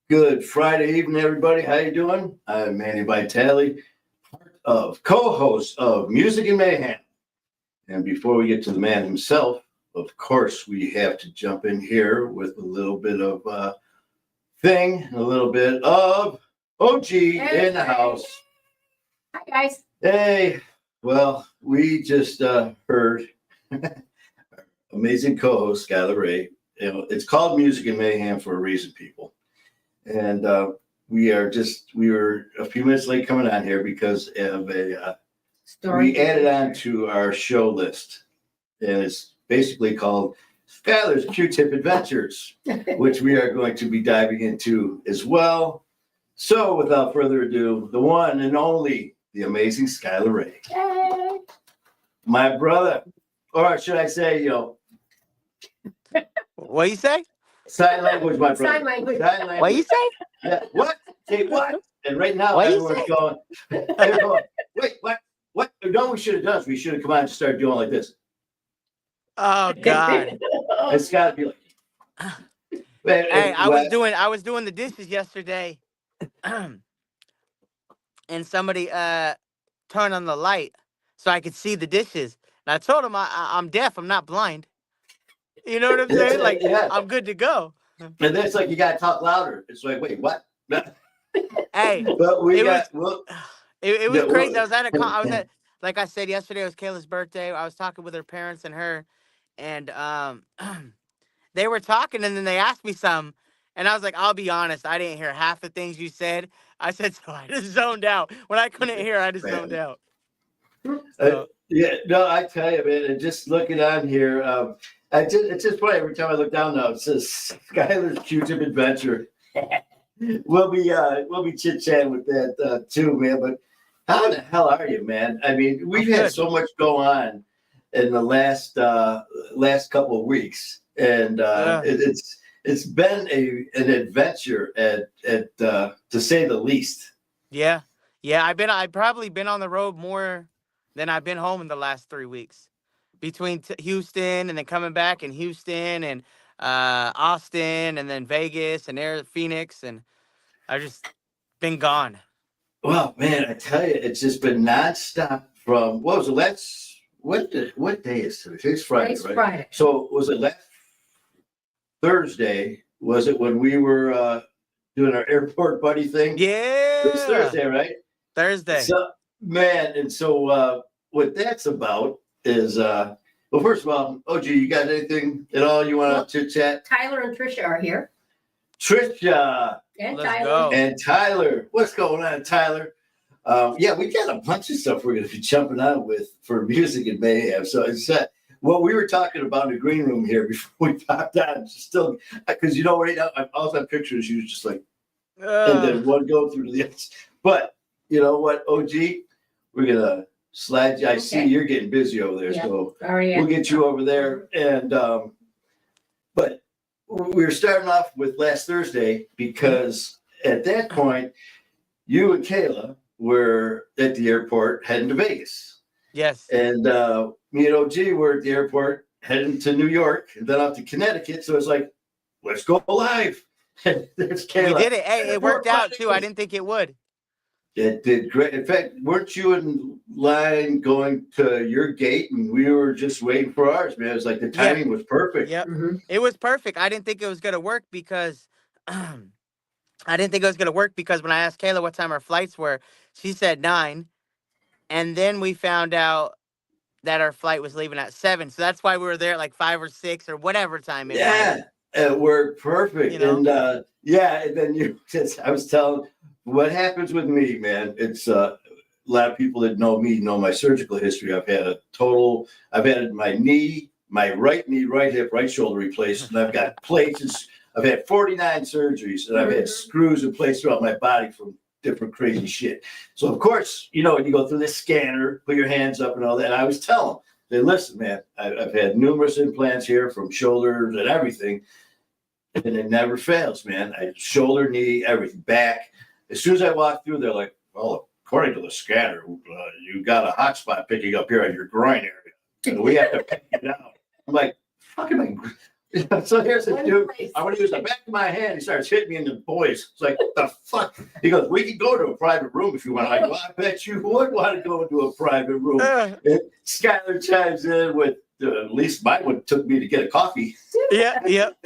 Good Friday evening, everybody. How you doing? I'm Manny Vitale, part of co-host of Music and Mayhem. And before we get to the man himself, of course, we have to jump in here with a little bit of a little bit of OG in the house. Hi, guys. Hey, well, we just heard amazing co-host Skyler. It's called Music and Mayhem for a reason, people. And we were a few minutes late coming on here because of a story we added on to our show list. And it's basically called Skyler's Q-Tip Adventures, which we are going to be diving into as well. So without further ado, the one and only, the amazing Skyler Ray. Yay. My brother, or should I say, What do you say? Sign language, my brother. Sign language. What do you say? Yeah. What? Say what? And right now, What everyone's going, wait, what? What? No, we should have done is we should have come on and started doing like this. Oh God! It's got to be like. Hey, I was doing the dishes yesterday, and somebody turned on the light so I could see the dishes. And I told him I'm deaf. I'm not blind. You know what I'm saying? Like, yeah. I'm good to go. And then it's like you got to talk louder. It's like, wait, what? Hey, but it was crazy. I was at, like I said yesterday, it was Kayla's birthday. I was talking with her parents and her, and they were talking, and then they asked me something, and I was like, I'll be honest, I didn't hear half the things you said. I said, so I just zoned out. When I couldn't hear, I just zoned out. So. Yeah, no, I tell you, man, and just looking on here, it's just funny every time I look down now. It says Skyler's Q-Tip Adventure. We'll be chit chatting with that too, man. But how the hell are you, man? I mean, we've had so much go on in the last couple of weeks, and it's been an adventure at to say the least. Yeah. I've probably been on the road more than I've been home in the last 3 weeks, between Houston and then coming back in Houston and Austin and then Vegas and Phoenix, and I've just been gone. Well, man, I tell you, it's just been nonstop from what was it? What day is today? Today's Friday, right? Friday. So was it last Thursday? Was it when we were doing our airport buddy thing? Yeah, it was Thursday, right? Thursday. So, man, and so what that's about is well, first of all, OG, you got anything at all you want to chit chat? Tyler and Trisha are here. Trisha and Let's Tyler. go. And Tyler. What's going on, Tyler? Yeah, we got a bunch of stuff we're going to be jumping on with for Music and Mayhem. So it's what we were talking about in the green room here before we popped on. Still, because right now all that pictures you just like, and then one go through to the other. But you know what, OG, we're gonna slide you. I see you're getting busy over there, so we'll get you over there. And but we were starting off with last Thursday because at that point, you and Kayla were at the airport heading to Vegas. Yes. And me and OG were at the airport heading to New York and then off to Connecticut. So it's like, let's go live. And there's Kayla. We did it. Hey, it worked out too. I didn't think it would. It did great. In fact, weren't you in line going to your gate and we were just waiting for ours, man? It was like the timing was perfect. Yep. Mm-hmm. It was perfect. I didn't think it was going to work because when I asked Kayla what time our flights were, she said 9. And then we found out that our flight was leaving at 7. So that's why we were there at like 5 or 6 or whatever time it was. It worked perfect. You know? And and then I was telling what happens with me, man. It's a lot of people that know me know my surgical history. I've had my knee, my right knee, right hip, right shoulder replaced, and I've got plates. I've had 49 surgeries, and I've had screws in place throughout my body from different crazy shit. So, of course, when you go through this scanner, put your hands up and all that. And I was telling them, listen, man, I've had numerous implants here from shoulders and everything, and it never fails, man. Shoulder, knee, everything, back. As soon as I walk through, they're like, well, according to the scanner, you got a hot spot picking up here on your groin area. And we have to pick it out. I'm like, fucking So here's the One dude. place. I want to use the back of my hand. He starts hitting me in the voice. It's like, what the fuck? He goes, we can go to a private room if you want. I go, I bet you would want to go into a private room. And Skyler chimes in with, at least mine one took me to get a coffee. Yep.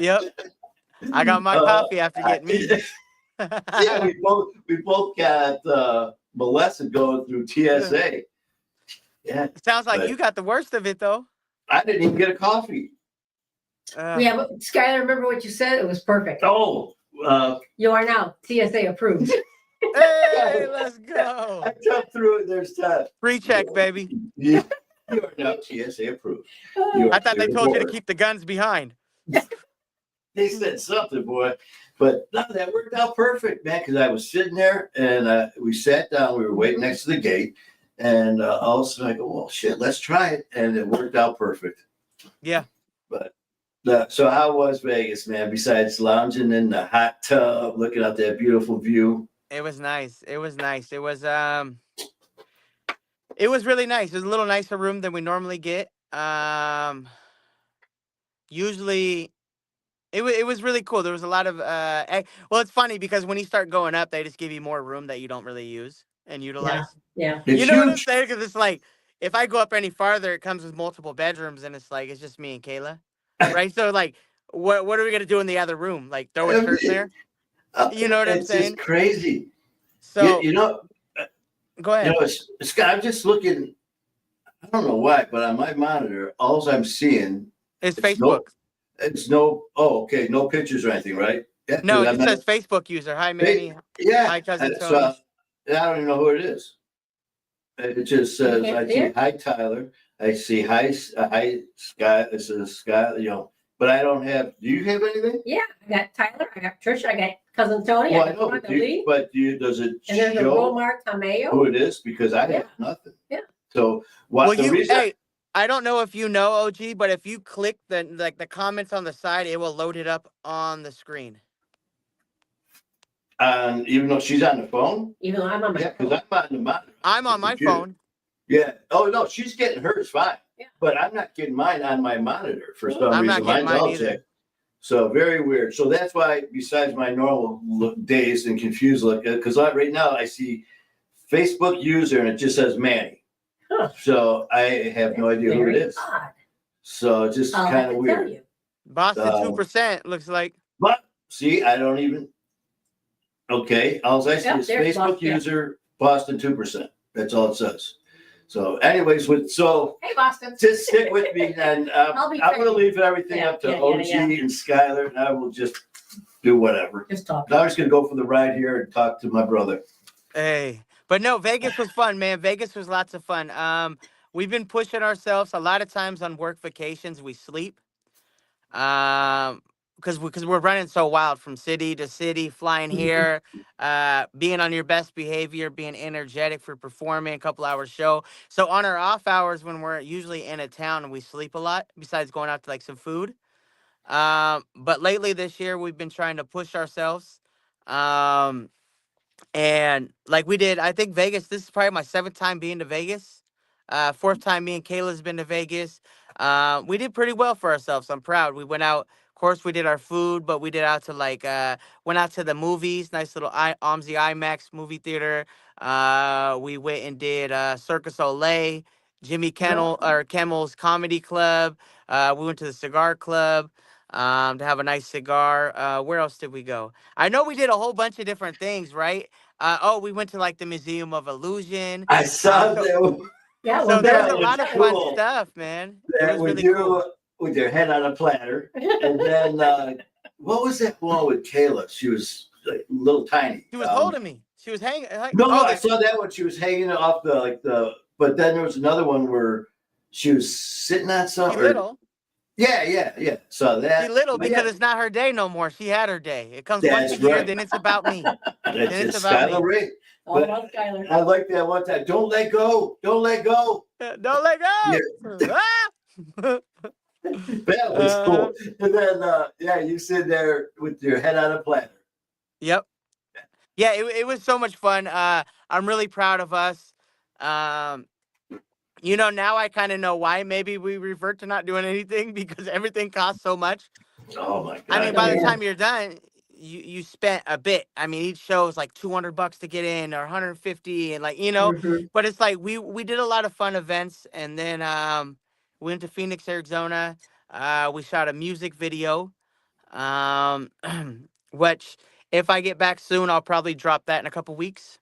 I got my coffee after getting me. Yeah, we both got molested going through TSA. Yeah. Sounds like but you got the worst of it though. I didn't even get a coffee. Yeah, but Skyler, remember what you said? It was perfect. Oh, You are now TSA approved. Hey, let's go. I jumped through it. There's time. Pre-check, baby. You are now TSA approved. You I are thought they clear told you to forward. keep the guns behind. They said something, boy. But no, that worked out perfect, man, because I was sitting there and we sat down. We were waiting next to the gate. And all of a sudden I go, well, shit, let's try it. And it worked out perfect. Yeah. But so how was Vegas, man, besides lounging in the hot tub, looking out that beautiful view? It was nice. It was really nice. It was a little nicer room than we normally get. Usually it was really cool. There was a lot of well, it's funny because when you start going up, they just give you more room that you don't really use and utilize. Yeah. It's You know what I'm huge. saying? Because it's like if I go up any farther, it comes with multiple bedrooms, and it's like it's just me and Kayla, right? So like, what are we gonna do in the other room? Like throw a shirt in there? You know what I'm It's saying? just crazy. So You know, go ahead. Scott, I'm just looking. I don't know why, but on my monitor, all I'm seeing It's it's Facebook. okay, no pictures or anything, right? Yeah, No, 'cause it says Facebook user. Hi, Manny. yeah. Hi, cousin So Tony. I don't even know who it is. It just says, can't I see see it? hi Tyler. I see hi Scott. It says Scott. But I don't have. Do you have anything? Yeah, I got Tyler, I got Trish, I got cousin Tony, Well, I I got know, Ron, but the Lee, does it and there's a show Romar Tamayo. who it is? Because I Yeah. have nothing. Yeah. So Well, the reason hey, I don't know if you know OG, but if you click the comments on the side, it will load it up on the screen. even though she's on the phone, Even though I'm on my yeah, because I'm on the monitor. I'm on my Computer. phone. Yeah. Oh no, she's getting hers fine. Yeah. But I'm not getting mine on my monitor for some I'm reason. not getting Mine's all mine either. checked. So very weird. So that's why, besides my normal days and confused look, because right now I see Facebook user and it just says Manny. Huh. So I have no idea who it is. Odd. So it's just I'll kind have of to tell weird. you. Boston 2% looks like. But see, I don't even. Okay, all I see Yep, is there's Facebook Boston, yeah. user Boston 2%. That's all it says. So, anyways, Hey, Boston. just stick with me, and I'll be I'm going to training. leave everything Yeah, up to yeah, OG yeah. and Skyler, and I will just do whatever. Just talk. Now I'm just going to go for the ride here and talk to my brother. Hey, but no, Vegas was fun, man. Vegas was lots of fun. We've been pushing ourselves a lot of times on work vacations. We sleep. Because we're running so wild from city to city, flying here, being on your best behavior, being energetic for performing a couple hours show. So on our off hours when we're usually in a town, we sleep a lot. Besides going out to like some food. But lately this year we've been trying to push ourselves. And like we did, I think Vegas. This is probably my 7th time being to Vegas. 4th time me and Kayla's been to Vegas. We did pretty well for ourselves. I'm proud. We went out. Of course, we did our food, but we did out to went out to the movies. Nice little OMSI IMAX movie theater. We went and did Circus Olay, Jimmy Kimmel's Comedy Club. We went to the Cigar Club to have a nice cigar. Where else did we go? I know we did a whole bunch of different things, right? We went to like the Museum of Illusion. I saw so- that. Yeah, So well, there's that a was lot of cool. fun stuff, man. It That was with really you cool. with your head on a platter, and then what was that one with Kayla? She was like, little tiny. She was holding me. She was hanging. No, oh, I saw that one. She was hanging off the. But then there was another one where she was sitting on something. little. Yeah. Saw that. She little But because yeah, it's not her day no more. She had her day. It comes once that's a year, right. then it's about me. That's it's just about me. Skyler Ray. all about Skyler. I like that one time. Don't let go. Don't let go. Don't let go. Ah! That was cool. And then you sit there with your head on a platter. Yep. Yeah, it was so much fun. I'm really proud of us. Now I kind of know why maybe we revert to not doing anything because everything costs so much. Oh my God. I mean, by the time you're done, you spent a bit. I mean, each show is like $200 to get in, or 150, and like But it's like we did a lot of fun events, and then we went to Phoenix, Arizona. We shot a music video, um, which if I get back soon, I'll probably drop that in a couple weeks,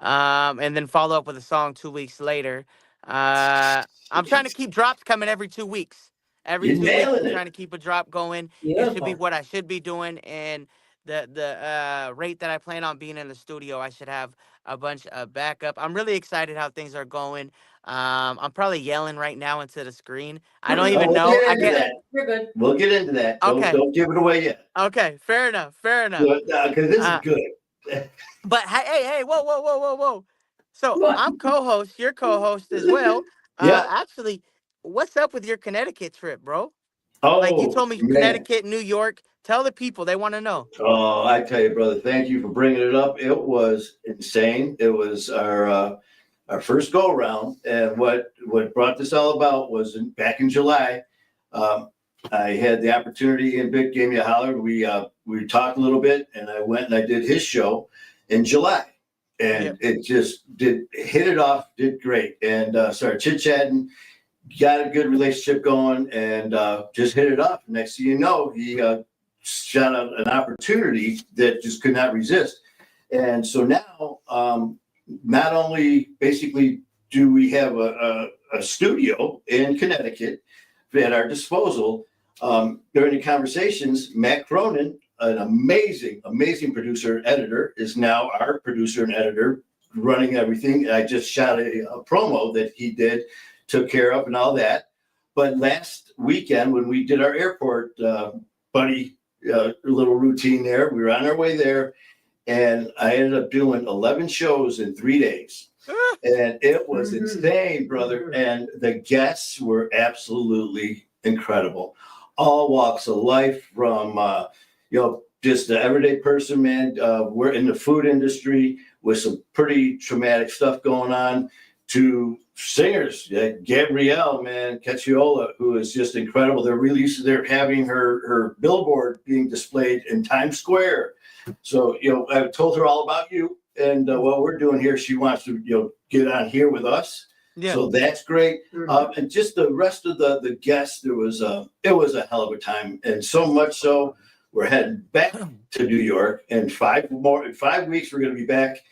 and then follow up with a song 2 weeks later. I'm trying to keep drops coming every 2 weeks. Every You're 2 weeks, nailing I'm trying it. to keep a drop going. It should be what I should be doing, and the rate that I plan on being in the studio, I should have a bunch of backup. I'm really excited how things are going. I'm probably yelling right now into the screen. I don't even We'll know. get I into can't. that. We're good. We'll get into that. Okay. Don't give it away yet. Okay. Fair enough. Fair enough. Because this is good. But hey, whoa. So What? I'm co-host, you're co-host as well. Yeah. Actually, what's up with your Connecticut trip, bro? Oh, Like you told me, man. Connecticut, New York. Tell the people, they want to know. Oh, I tell you, brother, thank you for bringing it up. It was insane. It was our first go around, and what brought this all about was back in July. I had the opportunity, and Vic gave me a holler. We talked a little bit, and I went and I did his show in July, and it just hit it off, did great, and started chit chatting, got a good relationship going, and just hit it off. Next thing you know, he shot out an opportunity that just could not resist, and so now not only basically do we have a studio in Connecticut at our disposal. During the conversations, Matt Cronin, an amazing producer, editor, is now our producer and editor, running everything. I just shot a promo that he took care of and all that. But last weekend, when we did our airport buddy little routine there, we were on our way there, and I ended up doing 11 shows in 3 days. And it was insane, brother. And the guests were absolutely incredible. All walks of life, from just the everyday person, man. We're in the food industry with some pretty traumatic stuff going on, to singers, Gabrielle, man, Cacciola, who is just incredible. They're having her billboard being displayed in Times Square. So, I told her all about you and what we're doing here. She wants to, get on here with us. Yeah. So that's great. And just the rest of the guests, it was a hell of a time. And so much so, we're heading back to New York in 5 weeks. We're going to be back.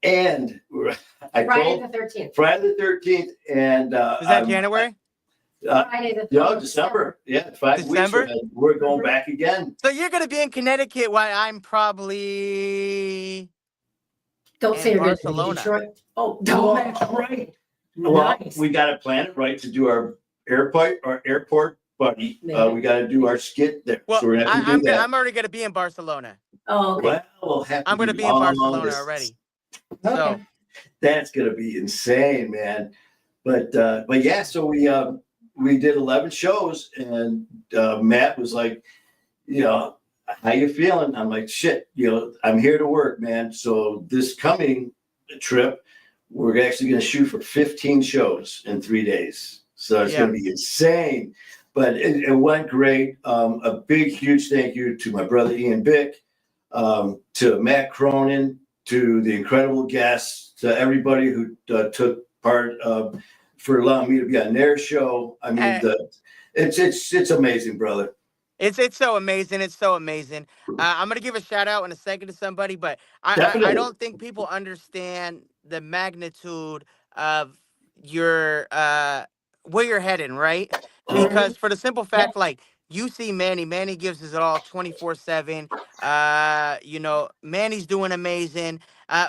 And Friday the 13th. Friday the 13th. And is that January? Friday the 13th. December. Yeah, 5 weeks. We're going back again. So you're going to be in Connecticut while I'm probably don't say Barcelona. Detroit. Oh, that's right. Well, we got to plan it right to do our airport buddy. We got to do our skit there. Well, so we're gonna have to do that. I'm already going to be in Barcelona. Oh, okay. Well, I'm going to be in Barcelona already. Okay. So that's going to be insane, man. But yeah, so we did 11 shows, and Matt was like, how you feeling? I'm like, shit, I'm here to work, man. So this coming trip, we're actually going to shoot for 15 shows in 3 days. So it's going to be insane. But it went great. A big, huge thank you to my brother Ian Bick, to Matt Cronin, to the incredible guests, to everybody who took part for allowing me to be on their show. I mean, it's amazing, brother. It's so amazing. It's so amazing. I'm going to give a shout out in a second to somebody, but I don't think people understand the magnitude of your where you're heading, right? Because for the simple fact, like, you see Manny gives us it all 24/7. Manny's doing amazing.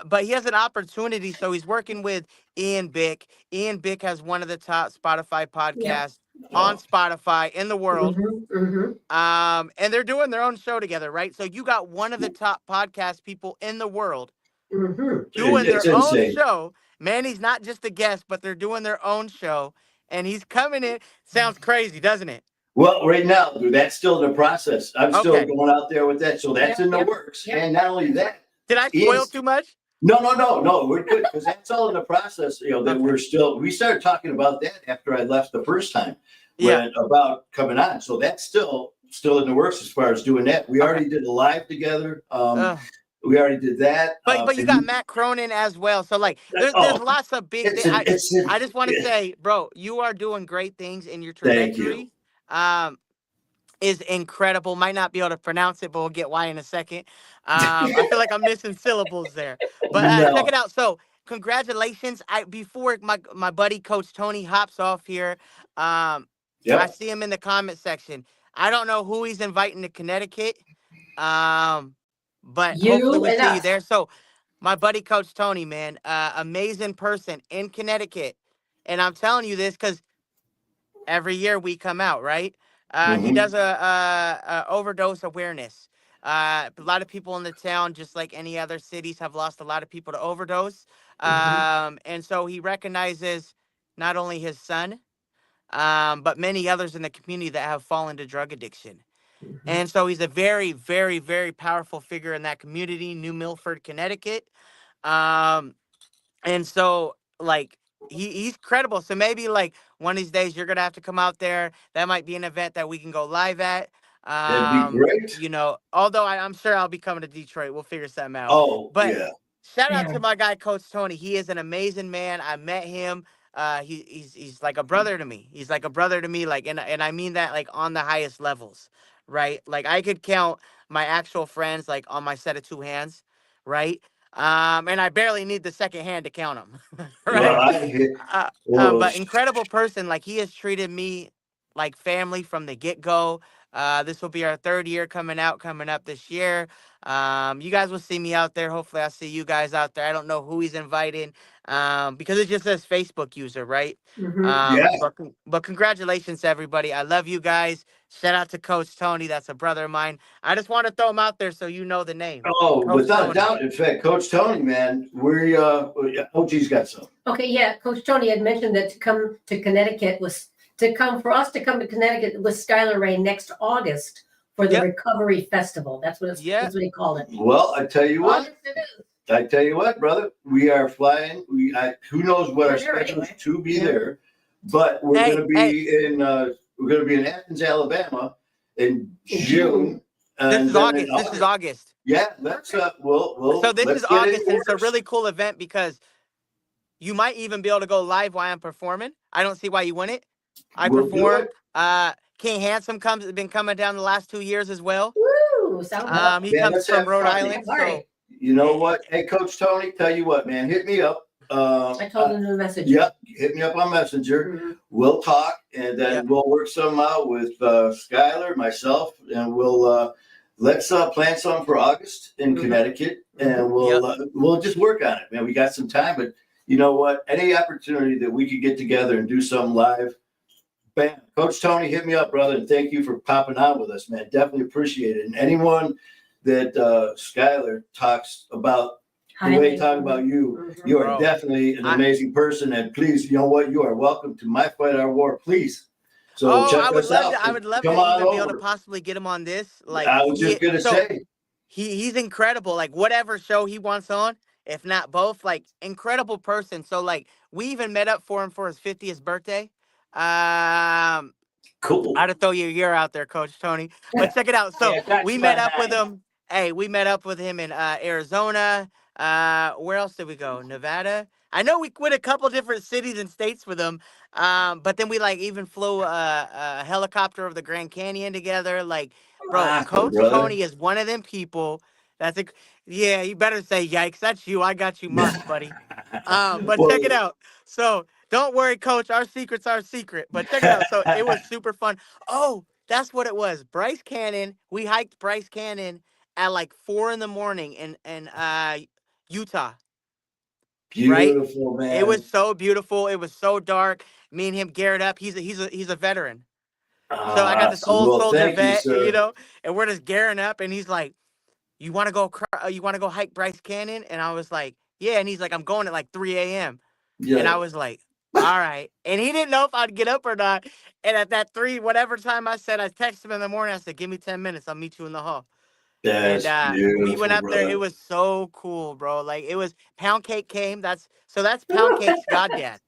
But he has an opportunity, so he's working with Ian Bick. Ian Bick has one of the top Spotify podcasts on Spotify in the world. And they're doing their own show together, right? So you got one of the top podcast people in the world doing their own show. Manny's not just a guest, but they're doing their own show. And he's coming in. Sounds crazy, doesn't it? Well, right now, dude, that's still in the process. I'm still going out there with that. So that's in the works. And not only that. Did I spoil too much? No. We're good, because that's all in the process. That we started talking about that after I left the first time. About coming on. So that's still still in the works as far as doing that. We already did a live together. We already did that. But you got Matt Cronin as well. So like there's lots of big things. I just want to say, bro, you are doing great things in your trajectory. Thank you. Is incredible. Might not be able to pronounce it, but we'll get why in a second. I feel like I'm missing syllables there. But check it out. So congratulations. Before my buddy Coach Tony hops off here, I see him in the comment section. I don't know who he's inviting to Connecticut. But hopefully we see you there. So my buddy Coach Tony, man, amazing person in Connecticut. And I'm telling you this because every year we come out, right? He does a overdose awareness. A lot of people in the town, just like any other cities, have lost a lot of people to overdose. And so he recognizes not only his son, but many others in the community that have fallen to drug addiction. And so he's a very, very, very powerful figure in that community, New Milford, Connecticut. And so, like, he's credible. So maybe, like, one of these days you're going to have to come out there. That might be an event that we can go live at. That'd be great. You know, although I'm sure I'll be coming to Detroit. We'll figure something out. Oh, but shout out to my guy, Coach Tony. He is an amazing man. I met him. He's like a brother to me. He's like a brother to me. Like, and I mean that, like, on the highest levels. Right? Like, I could count my actual friends, like, on my set of two hands, right? And I barely need the second hand to count them, right? But incredible person. Like, he has treated me like family from the get-go. This will be our third year coming up this year. You guys will see me out there. Hopefully I'll see you guys out there. I don't know who he's inviting, because it just says Facebook user, right? But congratulations to everybody. I love you guys. Shout out to Coach Tony. That's a brother of mine. I just want to throw him out there so you know the name. Oh, Coach without Tony. A doubt. In fact, Coach Tony, man, OG's got some. Okay, yeah. Coach Tony had mentioned that to come to Connecticut for us to come to Connecticut with Skyler Ray next August for the Recovery Festival. That's what that's what he called it. Well, I tell you what, brother, we are flying. Who knows what our schedule is to be there, but we're going to be in Athens, Alabama in June. This is August. Yeah, that's so this is August, and it's a really cool event because you might even be able to go live while I'm performing. I don't see why you wouldn't. I perform. King Handsome been coming down the last 2 years as well. Woo! He comes from Rhode Island. So you know what? Hey, Coach Tony, tell you what, man, hit me up. I told him the message. Yep, hit me up on Messenger. We'll talk, and then we'll work something out with Skyler, myself, and we'll let's plan something for August in Connecticut, and we'll just work on it, man. We got some time, but you know what? Any opportunity that we could get together and do something live, bam. Coach Tony, hit me up, brother, and thank you for popping on with us, man. Definitely appreciate it. And anyone that Skyler talks about the way he talks about you, you are definitely an amazing person. And please, you know what? You are welcome to My Fight Our War, please. So check us out. I would love to even be able to possibly get him on this. Like, I was just gonna say, he's incredible. Like, whatever show he wants on, if not both, like, incredible person. So, like, we even met up for him for his 50th birthday. Cool. I'd throw you a year out there, Coach Tony. But check it out. So we met up with him. Hey, we met up with him in Arizona. Where else did we go? Nevada. I know we went a couple different cities and states with him. But then we even flew a helicopter over the Grand Canyon together. Like, bro, Coach Tony is one of them people. Yeah, you better say yikes. That's you. I got you marked, buddy. But check it out. So don't worry, Coach. Our secret's our secret. But check it out. So it was super fun. Oh, that's what it was. Bryce Canyon. We hiked Bryce Canyon at 4 a.m. in Utah. Beautiful, man. It was so beautiful. It was so dark. Me and him geared up. He's a veteran. So I got this old soldier vet, and we're just gearing up. And he's like, "You want to go hike Bryce Canyon?" And I was like, "Yeah." And he's like, "I'm going at 3 a.m." Yeah. And I was like, "All right." And he didn't know if I'd get up or not. And at that 3, whatever time I said, I texted him in the morning. I said, "Give me 10 minutes. I'll meet you in the hall." That's we went up there. It was so cool, bro. Like, it was Pound Cake came. That's Pound Cake's goddad.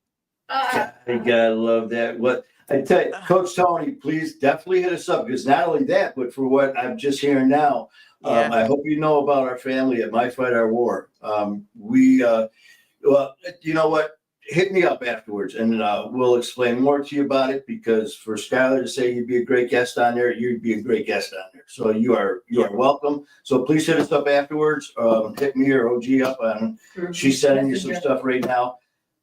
You gotta love that. What I tell you, Coach Tony, please definitely hit us up, because not only that, but for what I'm just hearing now, I hope you know about our family at My Fight Our War. Well, you know what? Hit me up afterwards, and we'll explain more to you about it. Because for Skyler to say you'd be a great guest on there, you'd be a great guest on there. So you are welcome. So please hit us up afterwards. Hit me or OG up on. She's sending you some stuff right now.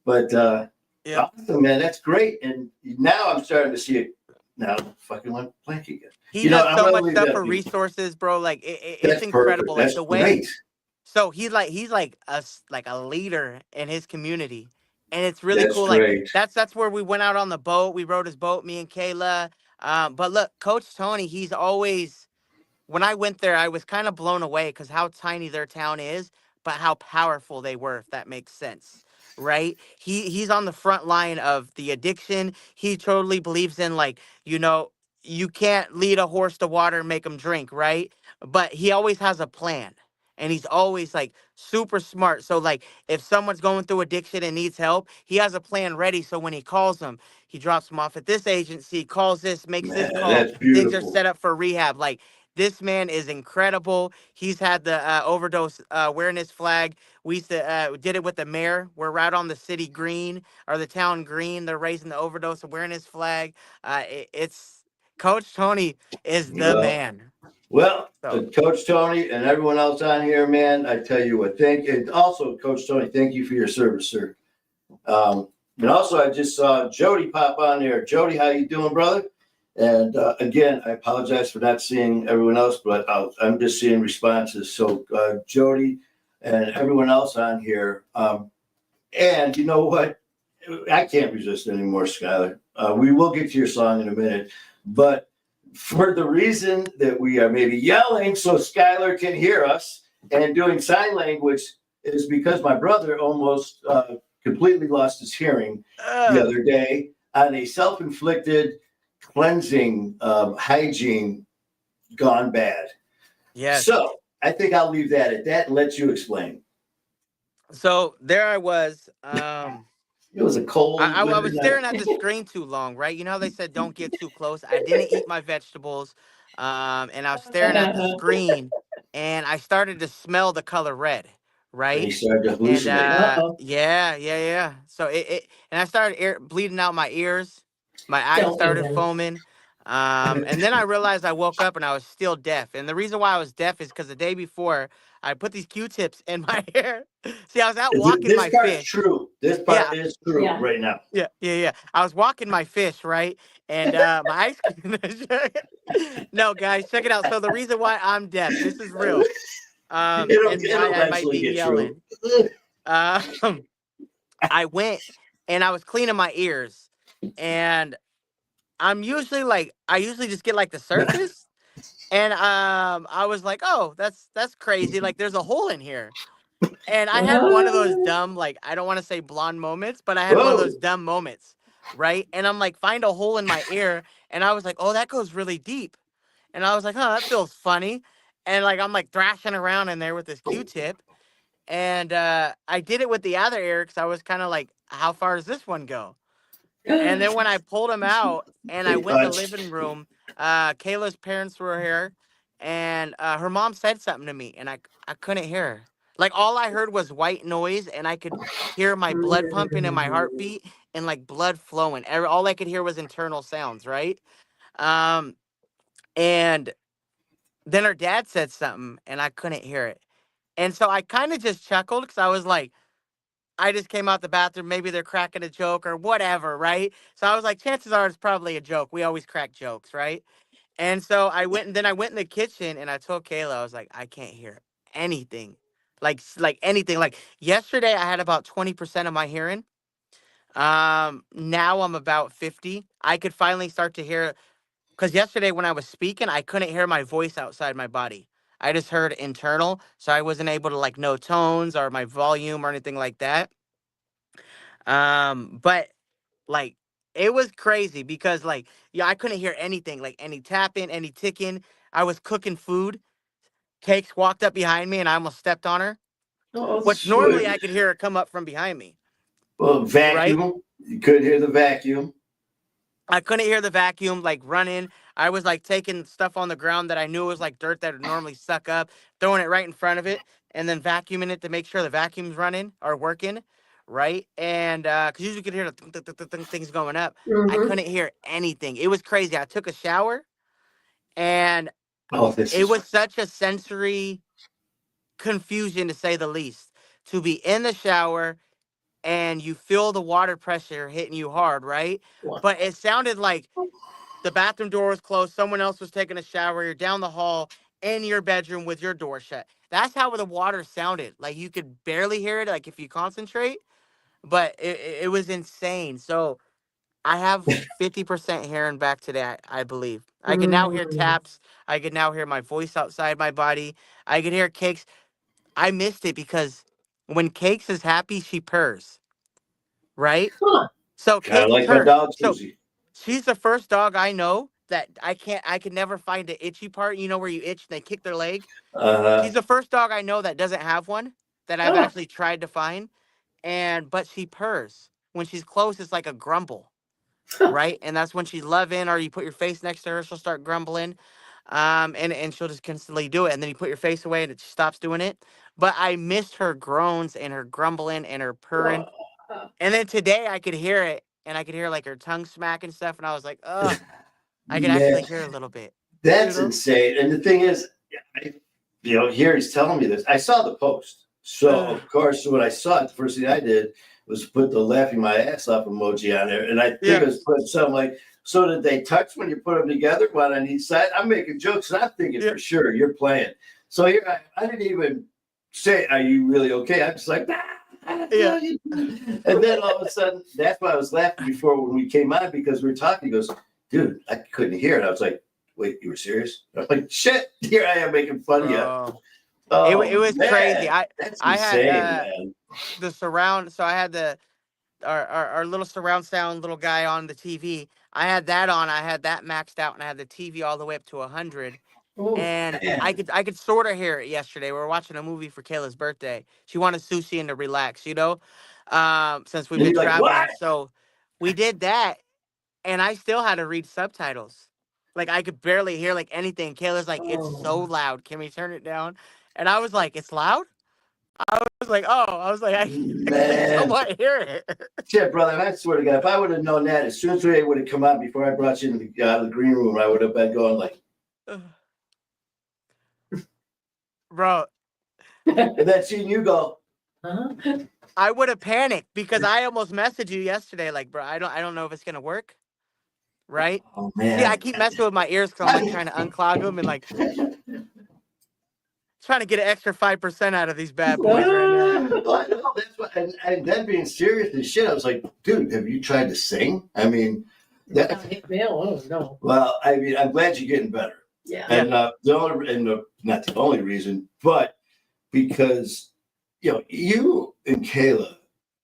But awesome, man, that's great. And now I'm starting to see it. Now fucking went blank again. He does so much stuff for resources, bro. Like it's incredible. Perfect. That's like the way. Great. So he's like a leader in his community, and it's really cool. Great. Like that's where we went out on the boat. We rode his boat, me and Kayla. But look, Coach Tony, he's always. When I went there, I was kind of blown away because how tiny their town is, but how powerful they were. If that makes sense, right? He's on the front line of the addiction. He totally believes in you can't lead a horse to water and make him drink, right? But he always has a plan. And he's always like super smart. So like if someone's going through addiction and needs help, he has a plan ready. So when he calls them, he drops them off at this agency, calls this, makes this call. Things are set up for rehab. Like this man is incredible. He's had the overdose awareness flag. We used to did it with the mayor. We're right on the city green or the town green. They're raising the overdose awareness flag. It's Coach Tony is the man. Well, Coach Tony and everyone else on here, man, I tell you what, and also Coach Tony, thank you for your service, sir. And also I just saw Jody pop on there. Jody, how you doing, brother? And again, I apologize for not seeing everyone else, but I'm just seeing responses. So Jody and everyone else on here. And you know what? I can't resist anymore, Skyler. We will get to your song in a minute, but for the reason that we are maybe yelling so Skyler can hear us and doing sign language is because my brother almost completely lost his hearing the other day on a self-inflicted cleansing hygiene gone bad. Yeah. So I think I'll leave that at that and let you explain. So there I was. It was a cold. I was staring at the screen too long, right? You know how they said don't get too close. I didn't eat my vegetables, and I was staring at the screen, and I started to smell the color red, right? And you started to hallucinate. And yeah. So and I started bleeding out my ears. My eyes started foaming. And then I realized I woke up and I was still deaf. And the reason why I was deaf is because the day before I put these Q-tips in my hair. See, I was out walking my fish. True. This part is true right now. Yeah. I was walking my fish, right? And my ice. No, guys, check it out. So the reason why I'm deaf, this is real. And why I might be yelling. I went and I was cleaning my ears, and I usually just get like the surface, and I was like, oh, that's crazy. Like there's a hole in here, and I had one of those dumb, like I don't want to say blonde moments, but I had one of those dumb moments, right? And I'm like, find a hole in my ear, and I was like, oh, that goes really deep, and I was like, oh, that feels funny, and like I'm like thrashing around in there with this Q-tip, and I did it with the other ear because I was kind of like, how far does this one go? And then when I pulled him out and I went to the living room, Kayla's parents were here, and her mom said something to me, and I couldn't hear her. Like all I heard was white noise, and I could hear my blood pumping and my heartbeat and like blood flowing. All I could hear was internal sounds, right? And then her dad said something, and I couldn't hear it. And so I kind of just chuckled because I was like, I just came out the bathroom. Maybe they're cracking a joke or whatever, right? So I was like, chances are it's probably a joke. We always crack jokes, right? And so I went in the kitchen and I told Kayla, I was like, I can't hear anything. Like anything. Like yesterday I had about 20% of my hearing. Now I'm about 50. I could finally start to hear, because yesterday when I was speaking, I couldn't hear my voice outside my body. I just heard internal, so I wasn't able to like know tones or my volume or anything like that. But like it was crazy because like I couldn't hear anything, like any tapping, any ticking. I was cooking food. Cakes walked up behind me and I almost stepped on her. Which normally I could hear her come up from behind me. Well, vacuum. Right? You could hear the vacuum. I couldn't hear the vacuum like running. I was like taking stuff on the ground that I knew was like dirt that would normally suck up, throwing it right in front of it, and then vacuuming it to make sure the vacuum's running or working, right? And because usually you could hear the things going up. I Mm-hmm. couldn't hear anything. It was crazy. I took a shower, and Oh, this it is was such a sensory confusion to say the least. To be in the shower and you feel the water pressure hitting you hard, right? But it sounded like the bathroom door was closed. Someone else was taking a shower. You're down the hall in your bedroom with your door shut. That's how the water sounded. Like you could barely hear it, like if you concentrate. But it was insane. So I have 50% hearing back today, I believe. I can now hear Mm-hmm. taps. I can now hear my voice outside my body. I can hear Cakes. I missed it because when Cakes is happy, she purrs, right? Huh. So kind of Cakes like my purrs. dog So Susie. she's the first dog I know that I could never find the itchy part. You know where you itch and they kick their leg? Uh, She's the first dog I know that doesn't have one that I've Oh. actually tried to find. But she purrs. When she's close, it's like a grumble, right? And that's when she's loving, or you put your face next to her, she'll start grumbling. And she'll just constantly do it. And then you put your face away and it stops doing it. But I missed her groans and her grumbling and her purring. And then today I could hear it and I could hear like her tongue smack and stuff. And I was like, oh, I could man, actually hear a little bit, you that's know? insane. And the thing is, I, here he's telling me this. I saw the post. So, Ugh. of course, when I saw it, the first thing I did was put the laughing my ass off emoji on there. And I think Yeah. it was putting something like, so did they touch when you put them together, one on each side? I'm making jokes, and I'm thinking Yeah. for sure you're playing. So here, I didn't even say, are you really okay? I'm just like, Yeah. And then all of a sudden, that's why I was laughing before when we came on, because we were talking. He goes, dude, I couldn't hear it. I was like, wait, you were serious? I'm like, shit, here I am making fun of you. Bro. Oh, It was man, crazy. that's I had insane, man. the surround, so I had our little surround sound little guy on the TV. I had that on. I had that maxed out, and I had the TV all the way up to 100. Oh. And Man. I could sort of hear it yesterday. We were watching a movie for Kayla's birthday. She wanted sushi and to relax, since we've And been you're like, traveling. what? So we did that, and I still had to read subtitles. Like I could barely hear like anything. Kayla's like, "It's so Oh. loud. Can we turn it down?" And I was like, "It's loud." I was like, "Oh," I was like, I can Man. somewhat hear it." Shit, brother, I swear to God, if I would have known that, as soon as we would have come out before I brought you into the green room, I would have been going like, Bro, and then seeing you go, Huh? I would have panicked because I almost messaged you yesterday, like, bro, I don't know if it's gonna work, right? oh, See, I man. keep messing with my ears because I'm like trying to unclog them and like trying to get an extra 5% out of these bad boys right now. Well, I know, that's what, and then being serious as shit, I was like, dude, have you tried to sing? I mean, that, Oh, no. well, I mean, I'm glad you're getting better. Yeah. And not the only reason, but because, you and Kayla,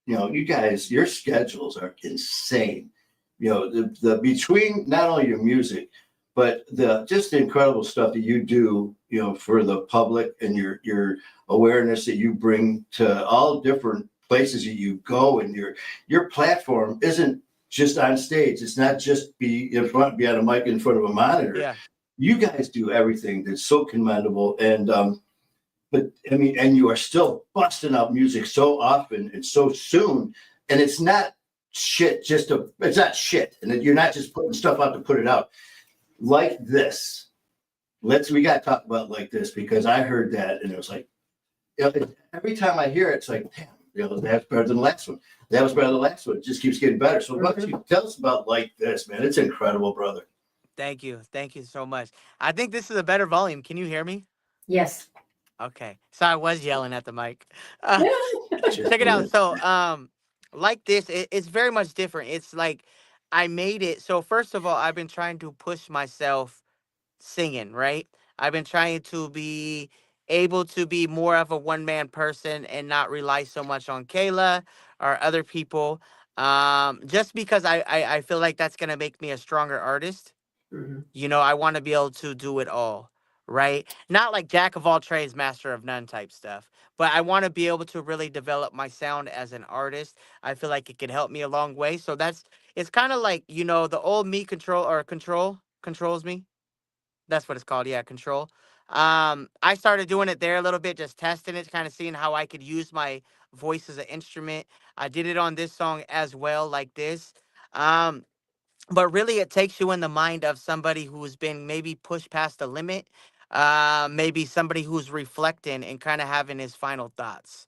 you guys, your schedules are insane. The between not only your music, but just the incredible stuff that you do, for the public, and your awareness that you bring to all different places that you go, and your platform isn't just on stage. It's not just be in front, be on a mic in front of a monitor. Yeah. You guys do everything that's so commendable, and but I mean, and you are still busting out music so often and so soon, and it's not shit. It's not shit, and you're not just putting stuff out to put it out like this. We got to talk about like this, because I heard that and it was like, every time I hear it, it's like, damn, that's better than the last one. That was better than the last one. It just keeps getting better. So, what you tell us about like this, man? It's incredible, brother. Thank you so much. I think this is a better volume. Can you hear me? Yes. Okay, so I was yelling at the mic. Check it out. So, like this, it's very much different. It's like I made it. So first of all, I've been trying to push myself singing, right? I've been trying to be able to be more of a one-man person and not rely so much on Kayla or other people. Just because I feel like that's gonna make me a stronger artist. Mhm. I want to be able to do it all, right? Not like jack of all trades, master of none type stuff, but I want to be able to really develop my sound as an artist. I feel like it could help me a long way. So it's kind of like, the old me controls me. That's what it's called. Yeah, control. I started doing it there a little bit, just testing it, kind of seeing how I could use my voice as an instrument. I did it on this song as well, like this. Um, but really it takes you in the mind of somebody who's been maybe pushed past the limit, maybe somebody who's reflecting and kind of having his final thoughts,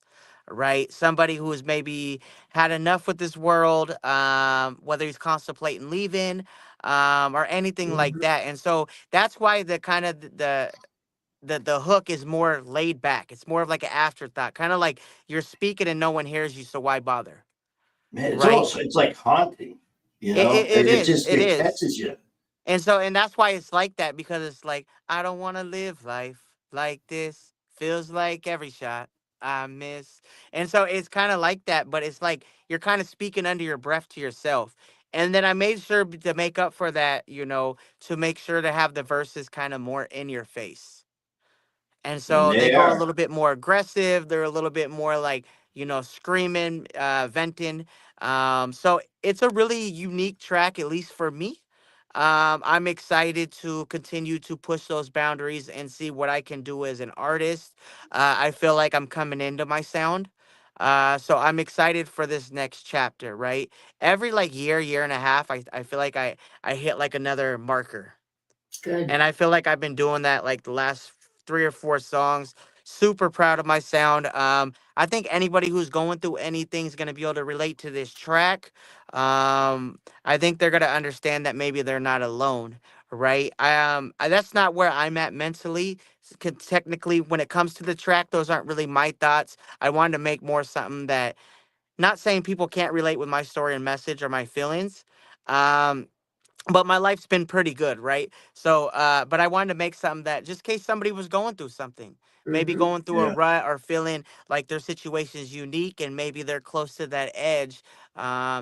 right? Somebody who's maybe had enough with this world, whether he's contemplating leaving, or anything like Mhm. that. And so that's why the kind of the hook is more laid back. It's more of like an afterthought, kind of like you're speaking and no one hears you, so why bother, Man, right? it's like haunting, it, it, it it is just, it it is catches you. And that's why it's like that, because it's like, I don't want to live life like this. Feels like every shot I miss. And so it's kind of like that, but it's like you're kind of speaking under your breath to yourself. And then I made sure to make up for that, to make sure to have the verses kind of more in your face. And And so they they go a are. little bit more aggressive. They're a little bit more like, screaming, venting. So it's a really unique track, at least for me. I'm excited to continue to push those boundaries and see what I can do as an artist. I feel like I'm coming into my sound. So I'm excited for this next chapter, right? Every like year and a half, I feel like I hit like another marker, Good. and I feel like I've been doing that like the last 3 or 4 songs. Super proud of my sound. I think anybody who's going through anything is going to be able to relate to this track. I think they're going to understand that maybe they're not alone, right? That's not where I'm at mentally. Technically, when it comes to the track, those aren't really my thoughts. I wanted to make more something that, not saying people can't relate with my story and message or my feelings. Um, but my life's been pretty good, right? So, but I wanted to make something that, just in case somebody was going through something, maybe Hmm. going through a Yeah. rut or feeling like their situation is unique and maybe they're close to that edge.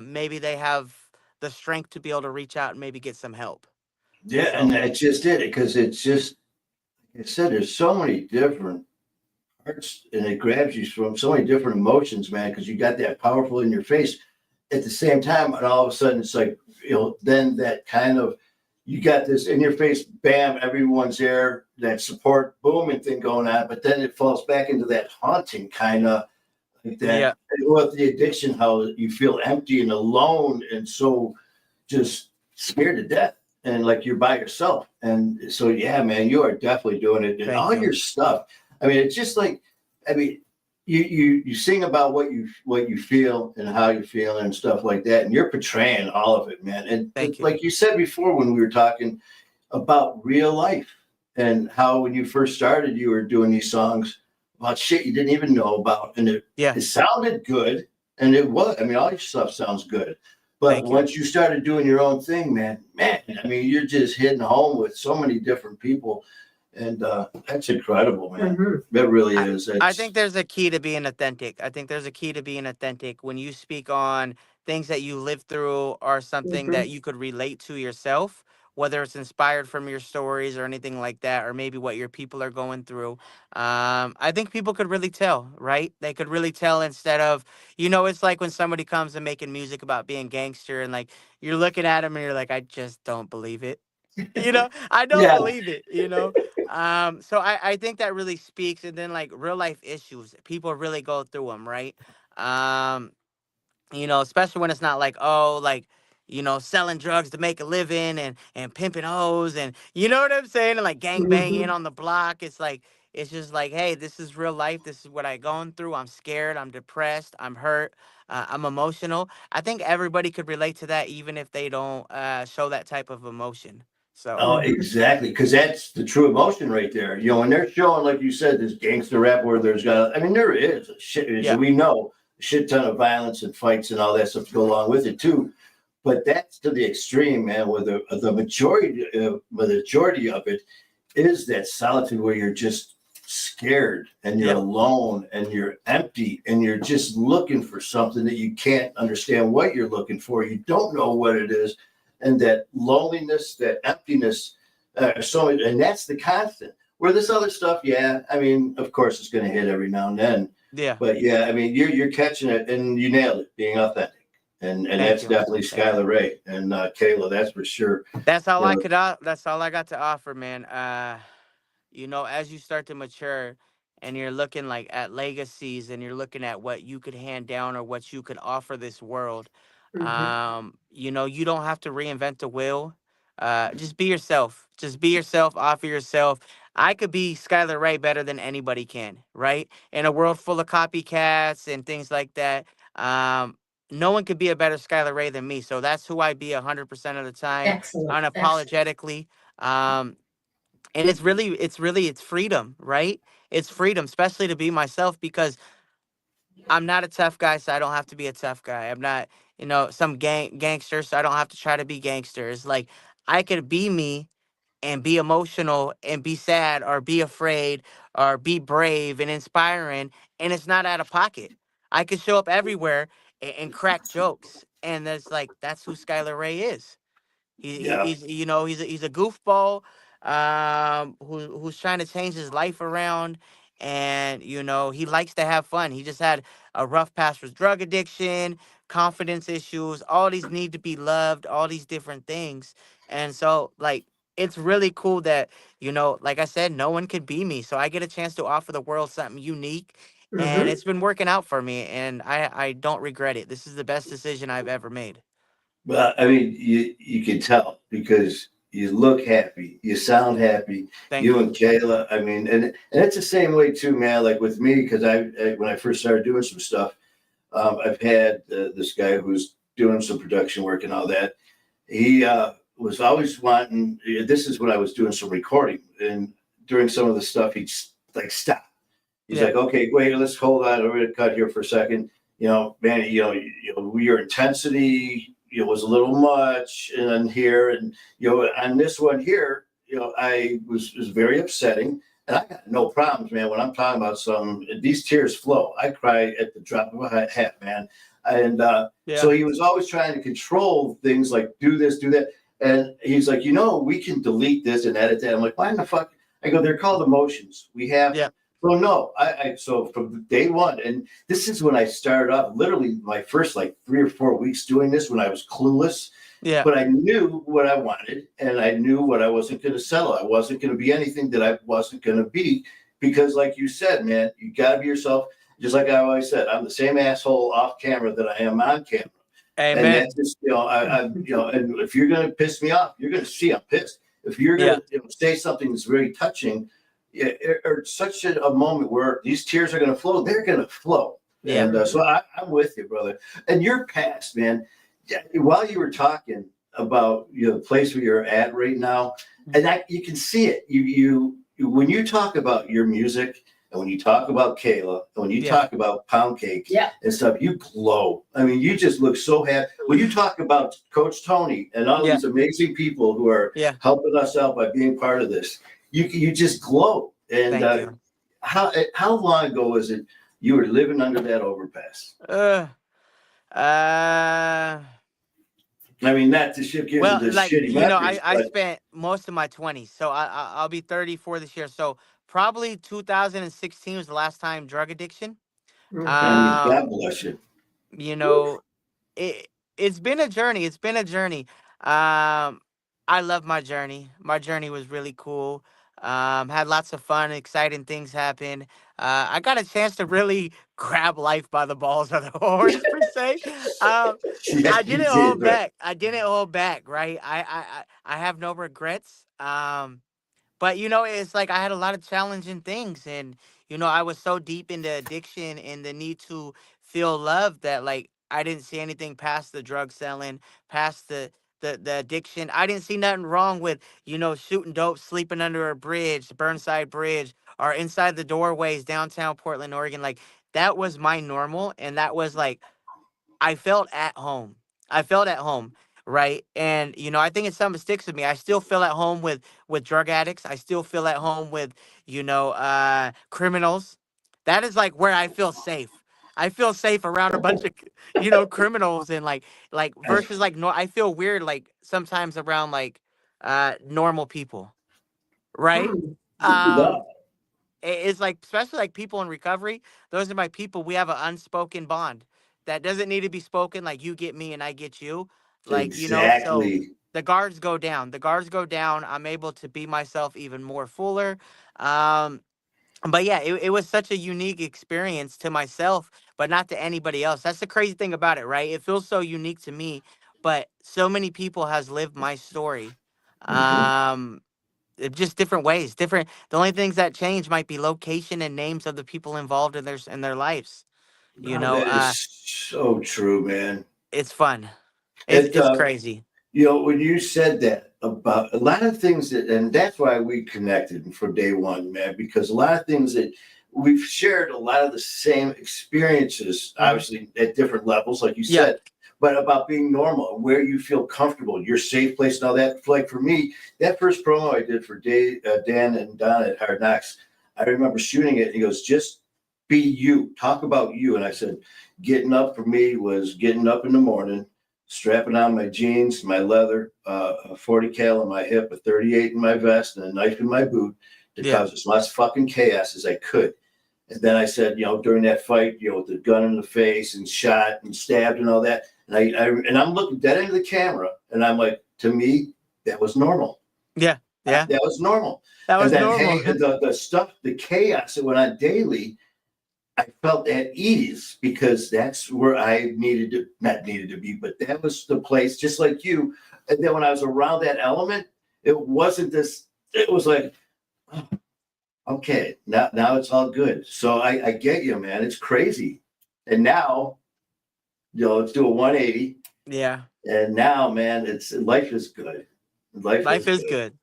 Maybe they have the strength to be able to reach out and maybe get some help. Yeah. And So, that's just it. Because it's just, like I said, there's so many different parts and it grabs you from so many different emotions, man, because you got that powerful in your face at the same time. And all of a sudden it's like, then that kind of, you got this in your face, bam, everyone's there, that support booming thing going on. But then it falls back into that haunting kind of, like that yeah, with the addiction, how you feel empty and alone and so just scared to death and like you're by yourself. And so, yeah, man, you are definitely doing it. And thank all you. your stuff, I mean, it's just like, I mean, you sing about what you feel and how you feel and stuff like that, and you're portraying all of it, man. And Thank you. like you said before when we were talking about real life and how when you first started, you were doing these songs about shit you didn't even know about, and it Yeah, it sounded good, and it was. I mean, all your stuff sounds good, but thank you. once you started doing your own thing, man, I mean, you're just hitting home with so many different people, and that's incredible, man. Hmm. That really I, is. I It's think there's a key to being authentic. I think there's a key to being authentic when you speak on things that you lived through or something Hmm. that you could relate to yourself, whether it's inspired from your stories or anything like that, or maybe what your people are going through. I think people could really tell, right? They could really tell instead of, it's like when somebody comes and making music about being gangster and like you're looking at them and you're like, I just don't believe it. I don't yeah. believe it. So I think that really speaks. And then like real life issues, people really go through them, right? Um, especially when it's not like, oh, like, selling drugs to make a living and pimping hoes and you know what I'm saying? And like gang banging Hmm. on the block. It's just like, hey, this is real life. This is what I going through. I'm scared. I'm depressed. I'm hurt. I'm emotional. I think everybody could relate to that, even if they don't show that type of emotion. So, Oh, exactly. Because that's the true emotion right there. When they're showing, like you said, this gangster rap where I mean, there is a shit, as yeah, we know, a shit ton of violence and fights and all that stuff to go along with it too. But that's to the extreme, man, where the majority of it is that solitude where you're just scared and you're yeah, alone and you're empty and you're just looking for something that you can't understand what you're looking for. You don't know what it is. And that loneliness, that emptiness, and that's the constant. Where this other stuff, yeah, I mean, of course, it's going to hit every now and then. Yeah. But yeah, I mean, you're catching it, and you nailed it, being authentic, and Thank that's you. definitely Thank you. Skyler Ray and Kayla. That's for sure. That's all You I know, could. That's all I got to offer, man. You know, as you start to mature, and you're looking like at legacies, and you're looking at what you could hand down or what you could offer this world. Mhm. You know, you don't have to reinvent the wheel. Just be yourself. Just be yourself. Offer yourself. I could be Skylar Ray better than anybody can, right? In a world full of copycats and things like that. No one could be a better Skylar Ray than me. So that's who I be 100% of the time, Excellent. Excellent. unapologetically. Um, and it's freedom, right? It's freedom, especially to be myself, because I'm not a tough guy, so I don't have to be a tough guy. I'm not, some gangster, so I don't have to try to be gangster. It's like I could be me and be emotional and be sad or be afraid or be brave and inspiring, and it's not out of pocket. I could show up everywhere and crack jokes, and that's who Skylar Ray is. yeah, He's a goofball, who's trying to change his life around, and he likes to have fun. He just had a rough past with drug addiction, confidence issues, all these need to be loved, all these different things. And so, like, it's really cool that, like I said, no one could be me, so I get a chance to offer the world something unique, and Hmm. it's been working out for me, and I don't regret it. This is the best decision I've ever made. but I mean, you can tell because you look happy, you sound happy. Thank You you. and Kayla, I mean, and it's the same way too, man. Like with me, because when I first started doing some stuff, I've had this guy who's doing some production work and all that. He was always wanting. This is when I was doing some recording, and during some of the stuff, he'd like stop. He's Yeah. like, "Okay, wait, let's hold on. We're gonna cut here for a second. Man, your intensity, was a little much, and then here, and on this one here, I was very upsetting." And I got no problems, man. When I'm talking about some, these tears flow. I cry at the drop of a hat, man. And so Yeah. he was always trying to control things like do this, do that. And he's like, we can delete this and edit that. I'm like, why in the fuck? I go, they're called emotions. We have Yeah. well, no, so from day one, and this is when I started off. Literally, my first like 3 or 4 weeks doing this when I was clueless, Yeah. but I knew what I wanted, and I knew what I wasn't going to settle. I wasn't going to be anything that I wasn't going to be, because, like you said, man, you got to be yourself. Just like I always said, I'm the same asshole off camera that I am on camera, and Amen. that's just and if you're going to piss me off, you're going to see I'm pissed. If you're going Yeah. to say something that's very touching, yeah, or such a moment where these tears are going to flow, they're going to flow. Yeah. And so I'm with you, brother. And your past, man, while you were talking about the place where you're at right now, and you can see it. When you talk about your music, and when you talk about Kayla, and when you Yeah. talk about Pound Cake Yeah. and stuff, you glow. I mean, you just look so happy. When you talk about Coach Tony and all Yeah. these amazing people who are Yeah. helping us out by being part of this, you just glow. And Thank you. how long ago was it you were living under that overpass? Uh, uh, I mean, not to give you well, the like, shitty memories, I but spent most of my 20s, so I'll be 34 this year. So probably 2016 was the last time drug addiction. I Hmm. mean, Um, God bless you. you know, it it's been a journey. It's been a journey. I love my journey. My journey was really cool. Had lots of fun, exciting things happen. I got a chance to really grab life by the balls of the horns per se. Um, Yeah, I you didn't did, hold right? back. I didn't hold back. Right. I have no regrets. But it's like I had a lot of challenging things, and I was so deep into addiction and the need to feel love that, like, I didn't see anything past the drug selling, past the addiction. I didn't see nothing wrong with shooting dope, sleeping under a bridge, Burnside Bridge, or inside the doorways downtown Portland, Oregon. Like, that was my normal, and that was like I felt at home. I felt at home, right? And I think it's something that sticks with me. I still feel at home with drug addicts. I still feel at home with criminals. That is like where I feel safe. I feel safe around a bunch of criminals, and like I, versus like no. I feel weird like sometimes around like normal people, right? Hmm. um, No, it's like, especially like people in recovery, those are my people. We have an unspoken bond that doesn't need to be spoken. Like, you get me and I get you. Like, so exactly. the guards go down. The guards go down. I'm able to be myself even more fuller. Um, but yeah, it was such a unique experience to myself, but not to anybody else. That's the crazy thing about it, right? It feels so unique to me, but so many people has lived my story. Mhm. Um, just different ways, different. The only things that change might be location and names of the people involved in their lives. Oh, that is so true, man. It's fun. It, It's crazy. when you said that about a lot of things that, and that's why we connected from day one, man, because a lot of things that we've shared a lot of the same experiences, Mhm. obviously at different levels, like you Yeah. said, but about being normal, where you feel comfortable, your safe place, and all that. Like for me, that first promo I did for Dan and Don at Hard Knocks, I remember shooting it. And he goes, just be you, talk about you. And I said, getting up for me was getting up in the morning, strapping on my jeans, my leather, a 40 cal in my hip, a 38 in my vest, and a knife in my boot to Yeah. cause as much fucking chaos as I could. And then I said, during that fight, with the gun in the face and shot and stabbed and all that, and I'm looking dead into the camera, and I'm like, to me, that was normal. Yeah. Yeah. That was normal. That And was then, normal. hey, the stuff, the chaos that went on daily, I felt at ease because that's where I not needed to be, but that was the place, just like you. And then when I was around that element, it wasn't this, it was like, oh, okay, now it's all good. So I get you, man. It's crazy. And now, let's do a 180. Yeah. And now, man, life is good. Life Life is is good. good.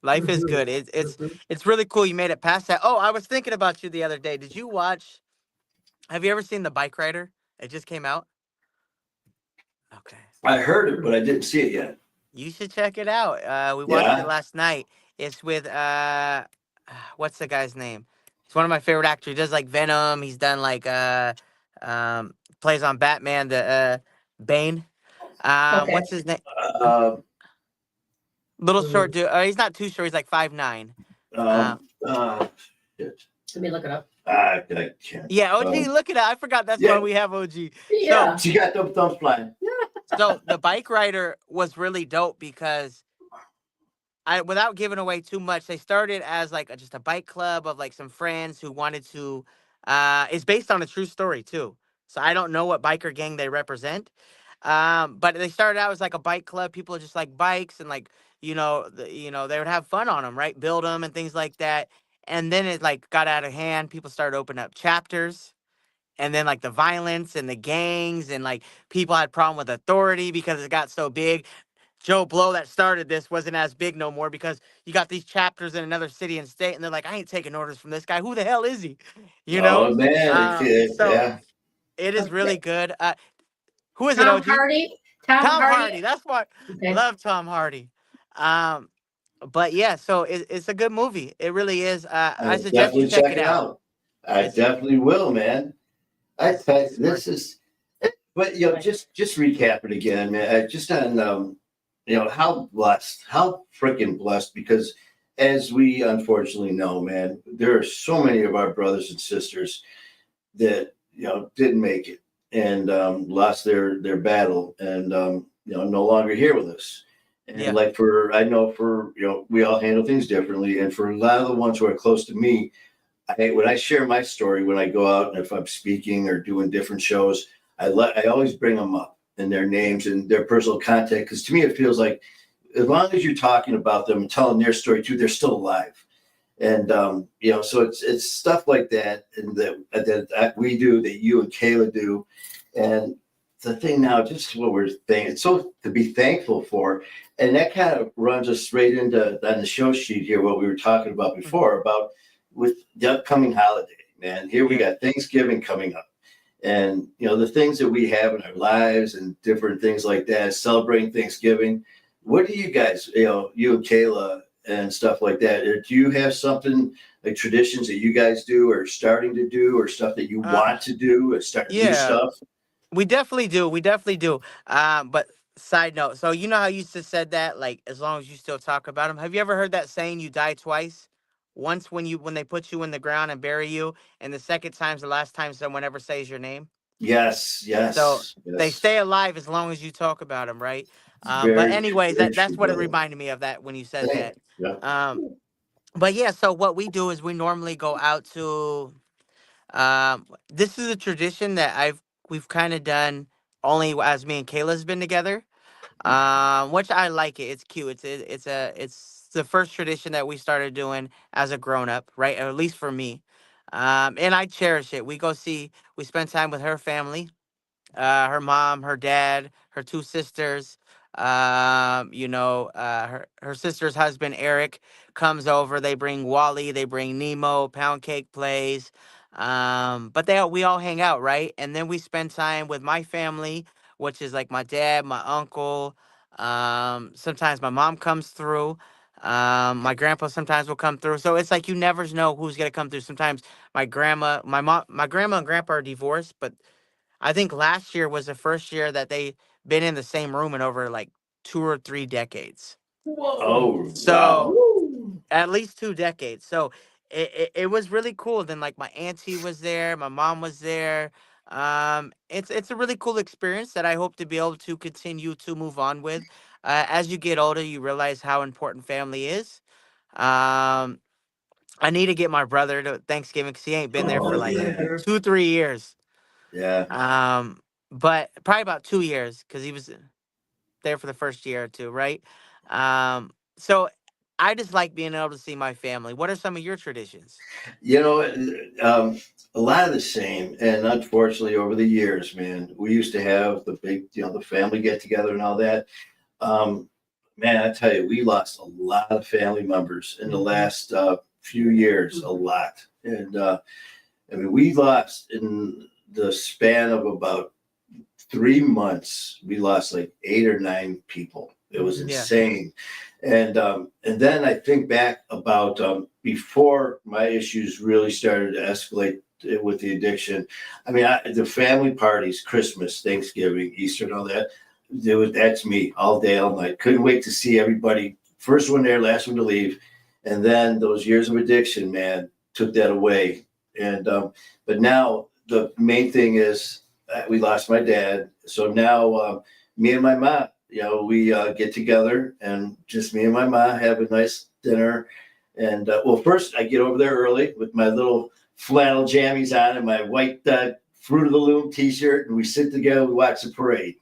Life is Mhm, good. mhm. It's really cool you made it past that. Oh, I was thinking about you the other day. Did you watch? Have you ever seen The Bike Rider? It just came out. Okay. I heard it, but I didn't see it yet. You should check it out. We watched it Yeah. last night. It's with what's the guy's name? He's one of my favorite actors. He does like Venom. He's done like plays on Batman, the Bane. Okay. What's his name? Uh, Little short Mhm. dude. He's not too short. He's like 5'9". um, uh, shit. Let me look it up. I can't. Yeah, OG, look at it. I forgot that's why Yeah, we have OG. So Yeah. she got them thumbs flying. the bike rider was really dope because without giving away too much, they started as like just a bike club of like some friends who wanted to. It's based on a true story too, so I don't know what biker gang they represent. But they started out as like a bike club. People just like bikes and like they would have fun on them, right? Build them and things like that. And then it like got out of hand. People started opening up chapters. And then like the violence and the gangs and like people had problem with authority because it got so big. Joe Blow that started this wasn't as big no more because you got these chapters in another city and state, and they're like, I ain't taking orders from this guy. Who the hell is he? You know? Oh man, So yeah. it is really Okay. good. Who is it, Tom OG? Hardy. Tom Tom Hardy. Hardy. That's what Okay. love Tom Hardy. Um, but yeah, so it's a good movie. It really is. I I suggest you definitely check check it it out. out. I It's definitely will, man. It's worth This is, but it. just recap it again, man. Just on how blessed, how freaking blessed, because as we unfortunately know, man, there are so many of our brothers and sisters that didn't make it and lost their battle and no longer here with us. And yeah. like I know for we all handle things differently, and for a lot of the ones who are close to me, when I share my story, when I go out and if I'm speaking or doing different shows, I always bring them up and their names and their personal contact, because to me it feels like as long as you're talking about them and telling their story too, they're still alive. And so it's stuff like that, and that we do, that you and Kayla do, and the thing now, just what we're thinking, it's so to be thankful for, and that kind of runs us straight into on the show sheet here, what we were talking about Mhm. before about with the upcoming holiday, man. Here we Yeah. got Thanksgiving coming up, and the things that we have in our lives and different things like that, celebrating Thanksgiving. What do you guys, you and Kayla and stuff like that? Do you have something like traditions that you guys do or starting to do, or stuff that you Uh, want to do or start new yeah. stuff? We definitely do. We definitely do. But side note, so you know how you just said that, like, as long as you still talk about them. Have you ever heard that saying, "You die twice"? once when they put you in the ground and bury you, and the second time's the last time someone ever says your name. Yes, So yes, they yes. stay alive as long as you talk about them, right? But Very, anyways, very that's true, what it brother. reminded me of that when you said Thank that. you. Um, but yeah, so what we do is we normally go out to. This is a tradition that we've kind of done only as me and Kayla's been together. Which I like it. It's cute. It's the first tradition that we started doing as a grown up, right? Or at least for me. And I cherish it. We spend time with her family, her mom, her dad, her two sisters. Her sister's husband Eric comes over. They bring Wally, they bring Nemo. Pound Cake plays. But we all hang out, right? And then we spend time with my family, which is like my dad, my uncle. Sometimes my mom comes through. My grandpa sometimes will come through. So it's like you never know who's gonna come through. Sometimes my grandma and grandpa are divorced, but I think last year was the first year that they been in the same room in over like 2 or 3 decades. Whoa. Oh, wow. So Woo. at least 2 decades. So it was really cool. Then like my auntie was there, my mom was there. It's a really cool experience that I hope to be able to continue to move on with. As you get older, you realize how important family is. Um, I need to get my brother to Thanksgiving because he ain't been there for Oh, like yeah. 2 3 years. Yeah. Um, but probably about 2 years because he was there for the first year or two, right? So I just like being able to see my family. What are some of your traditions? You know, a lot of the same. And unfortunately, over the years, man, we used to have the big, the family get together and all that. Um, Man, I tell you, we lost a lot of family members in the last few years, a lot. And I mean, we lost in the span of about 3 months, we lost like 8 or 9 people. It was Yeah, insane. And then I think back about before my issues really started to escalate with the addiction. I mean, the family parties, Christmas, Thanksgiving, Easter, and all that. That's me all day, all night. Couldn't wait to see everybody. First one there, last one to leave. And then those years of addiction, man, took that away. And but now the main thing is we lost my dad. So now me and my mom, we get together and just me and my mom have a nice dinner. And well, first I get over there early with my little flannel jammies on and my white Fruit of the Loom t-shirt, and we sit together, we watch the parade.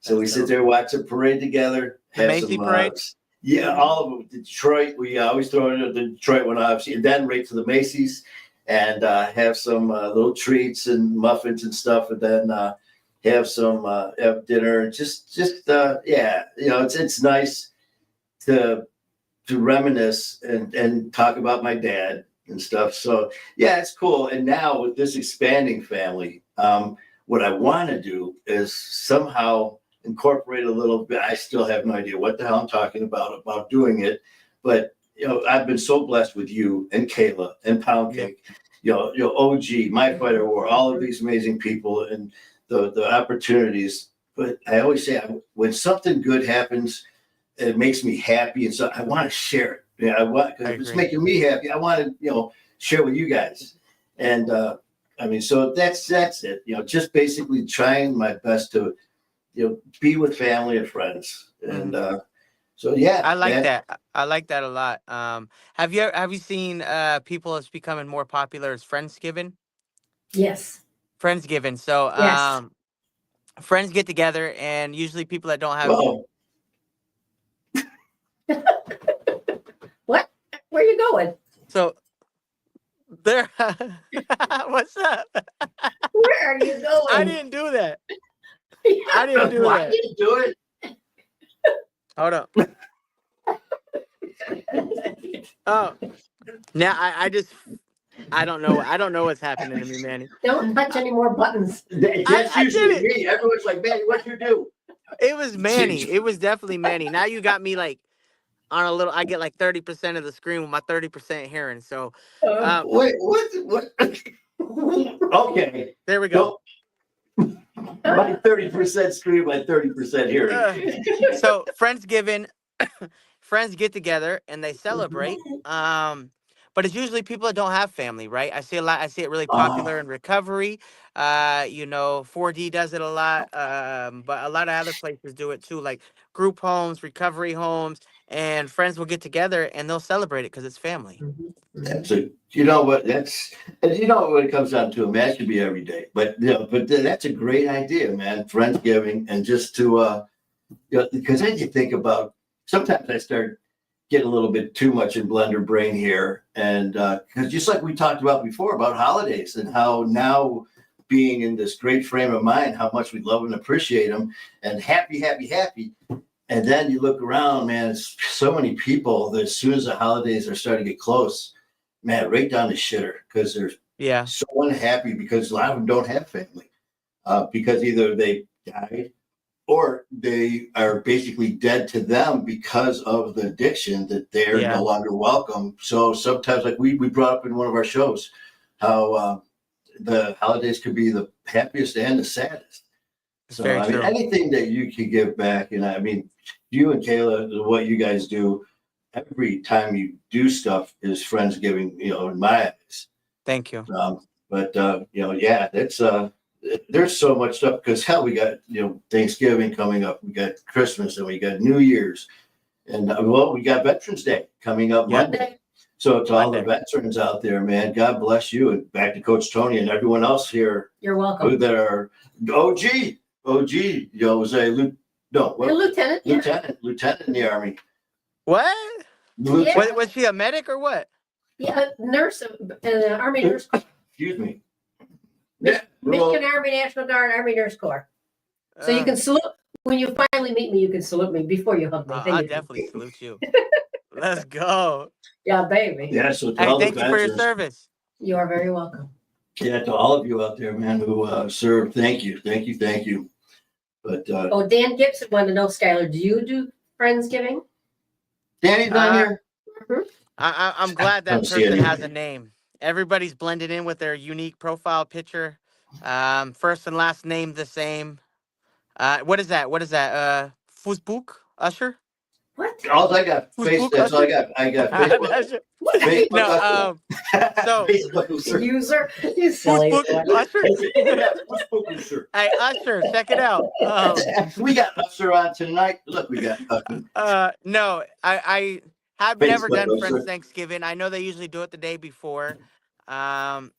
So we sit there, watch the parade together, the have Macy some, parade. yeah, all of them. Detroit, we always throw in the Detroit one, obviously, and then right to the Macy's and have some little treats and muffins and stuff, and then have dinner and just yeah, it's nice to reminisce and talk about my dad and stuff. So yeah, it's cool. And now with this expanding family, what I want to do is somehow incorporate a little bit. I still have no idea what the hell I'm talking about doing it, but I've been so blessed with you and Kayla and Pound Yeah. Cake, OG, My Fighter War, all of these amazing people and the opportunities. But I always say when something good happens, it makes me happy, and so I want to share it. Yeah, I want because if it's making me happy, I want to share with you guys. And I mean, so that's it. Just basically trying my best to be with family and friends. And so yeah, I like man. that. I like that a lot. Have you seen people that's becoming more popular as Friendsgiving? Yes. Friendsgiving. So Yes. friends get together, and usually people that don't have. Well, What? Where are you going? So there. What's up? Where are you going? I didn't do that. I didn't do why that. did you do it? Hold up. Oh, now I don't know. I don't know what's happening to me, Manny. Don't touch any more buttons. That's I usually did it. me. Everyone's like, man, what'd you do? It was Manny. It was definitely Manny. Now you got me like on a little. I get like 30% of the screen with my 30% hearing. So, Wait, what? Okay. there we go. My 30% screen, my 30% hearing. So Friendsgiving, friends get together and they celebrate. but it's usually people that don't have family, right? I see a lot. I see it really popular in recovery. 4D does it a lot, but a lot of other places do it too, like group homes, recovery homes, and friends will get together and they'll celebrate it because it's family. That's you know what, that's, and you know what it comes down to, man, it should be every day, but that's a great idea, man. Friendsgiving, and just to, because then you think about, sometimes I start getting a little bit too much in blender brain here. And because just like we talked about before about holidays and how now being in this great frame of mind, how much we love and appreciate them and happy. And then you look around, man, it's so many people that as soon as the holidays are starting to get close, man, right down the shitter because they're so unhappy because a lot of them don't have family because either they died or they are basically dead to them because of the addiction that they're no longer welcome. So sometimes, like we brought up in one of our shows, how the holidays could be the happiest and the saddest. So I mean, anything that you could give back, and I mean, you and Kayla, what you guys do every time you do stuff is Friendsgiving, in my eyes. Thank you. But that's there's so much stuff because hell, we got Thanksgiving coming up, we got Christmas, and we got New Year's, and we got Veterans Day coming up Monday. So to all the veterans out there, man, God bless you, and back to Coach Tony and everyone else here. You're welcome. That are OG, was a lieutenant in the Army. What? Yeah. Was she a medic or what? Yeah, nurse, Army Nurse Corps. Excuse me. Michigan Army National Guard, Army Nurse Corps. So you can salute, when you finally meet me, you can salute me before you hug me. I'll definitely salute you. Let's go. Yeah, baby. Yeah, so thank you for your service. You are very welcome. Yeah, to all of you out there, man, who serve, thank you. But Dan Gibson wanted to know, Skyler, do you do Friendsgiving? Danny's not here. Mm-hmm. I'm glad that person has a name. Everybody's blended in with their unique profile picture. First and last name the same. What is that? Facebook Usher? What? All I got Facebook. That's all I got. I got Facebook. No, so Facebook user. You silly Usher. Hey, Usher, check it out. We got Usher on tonight. Look, we got Usher. No, I have never done Friends Thanksgiving. I know they usually do it the day before. So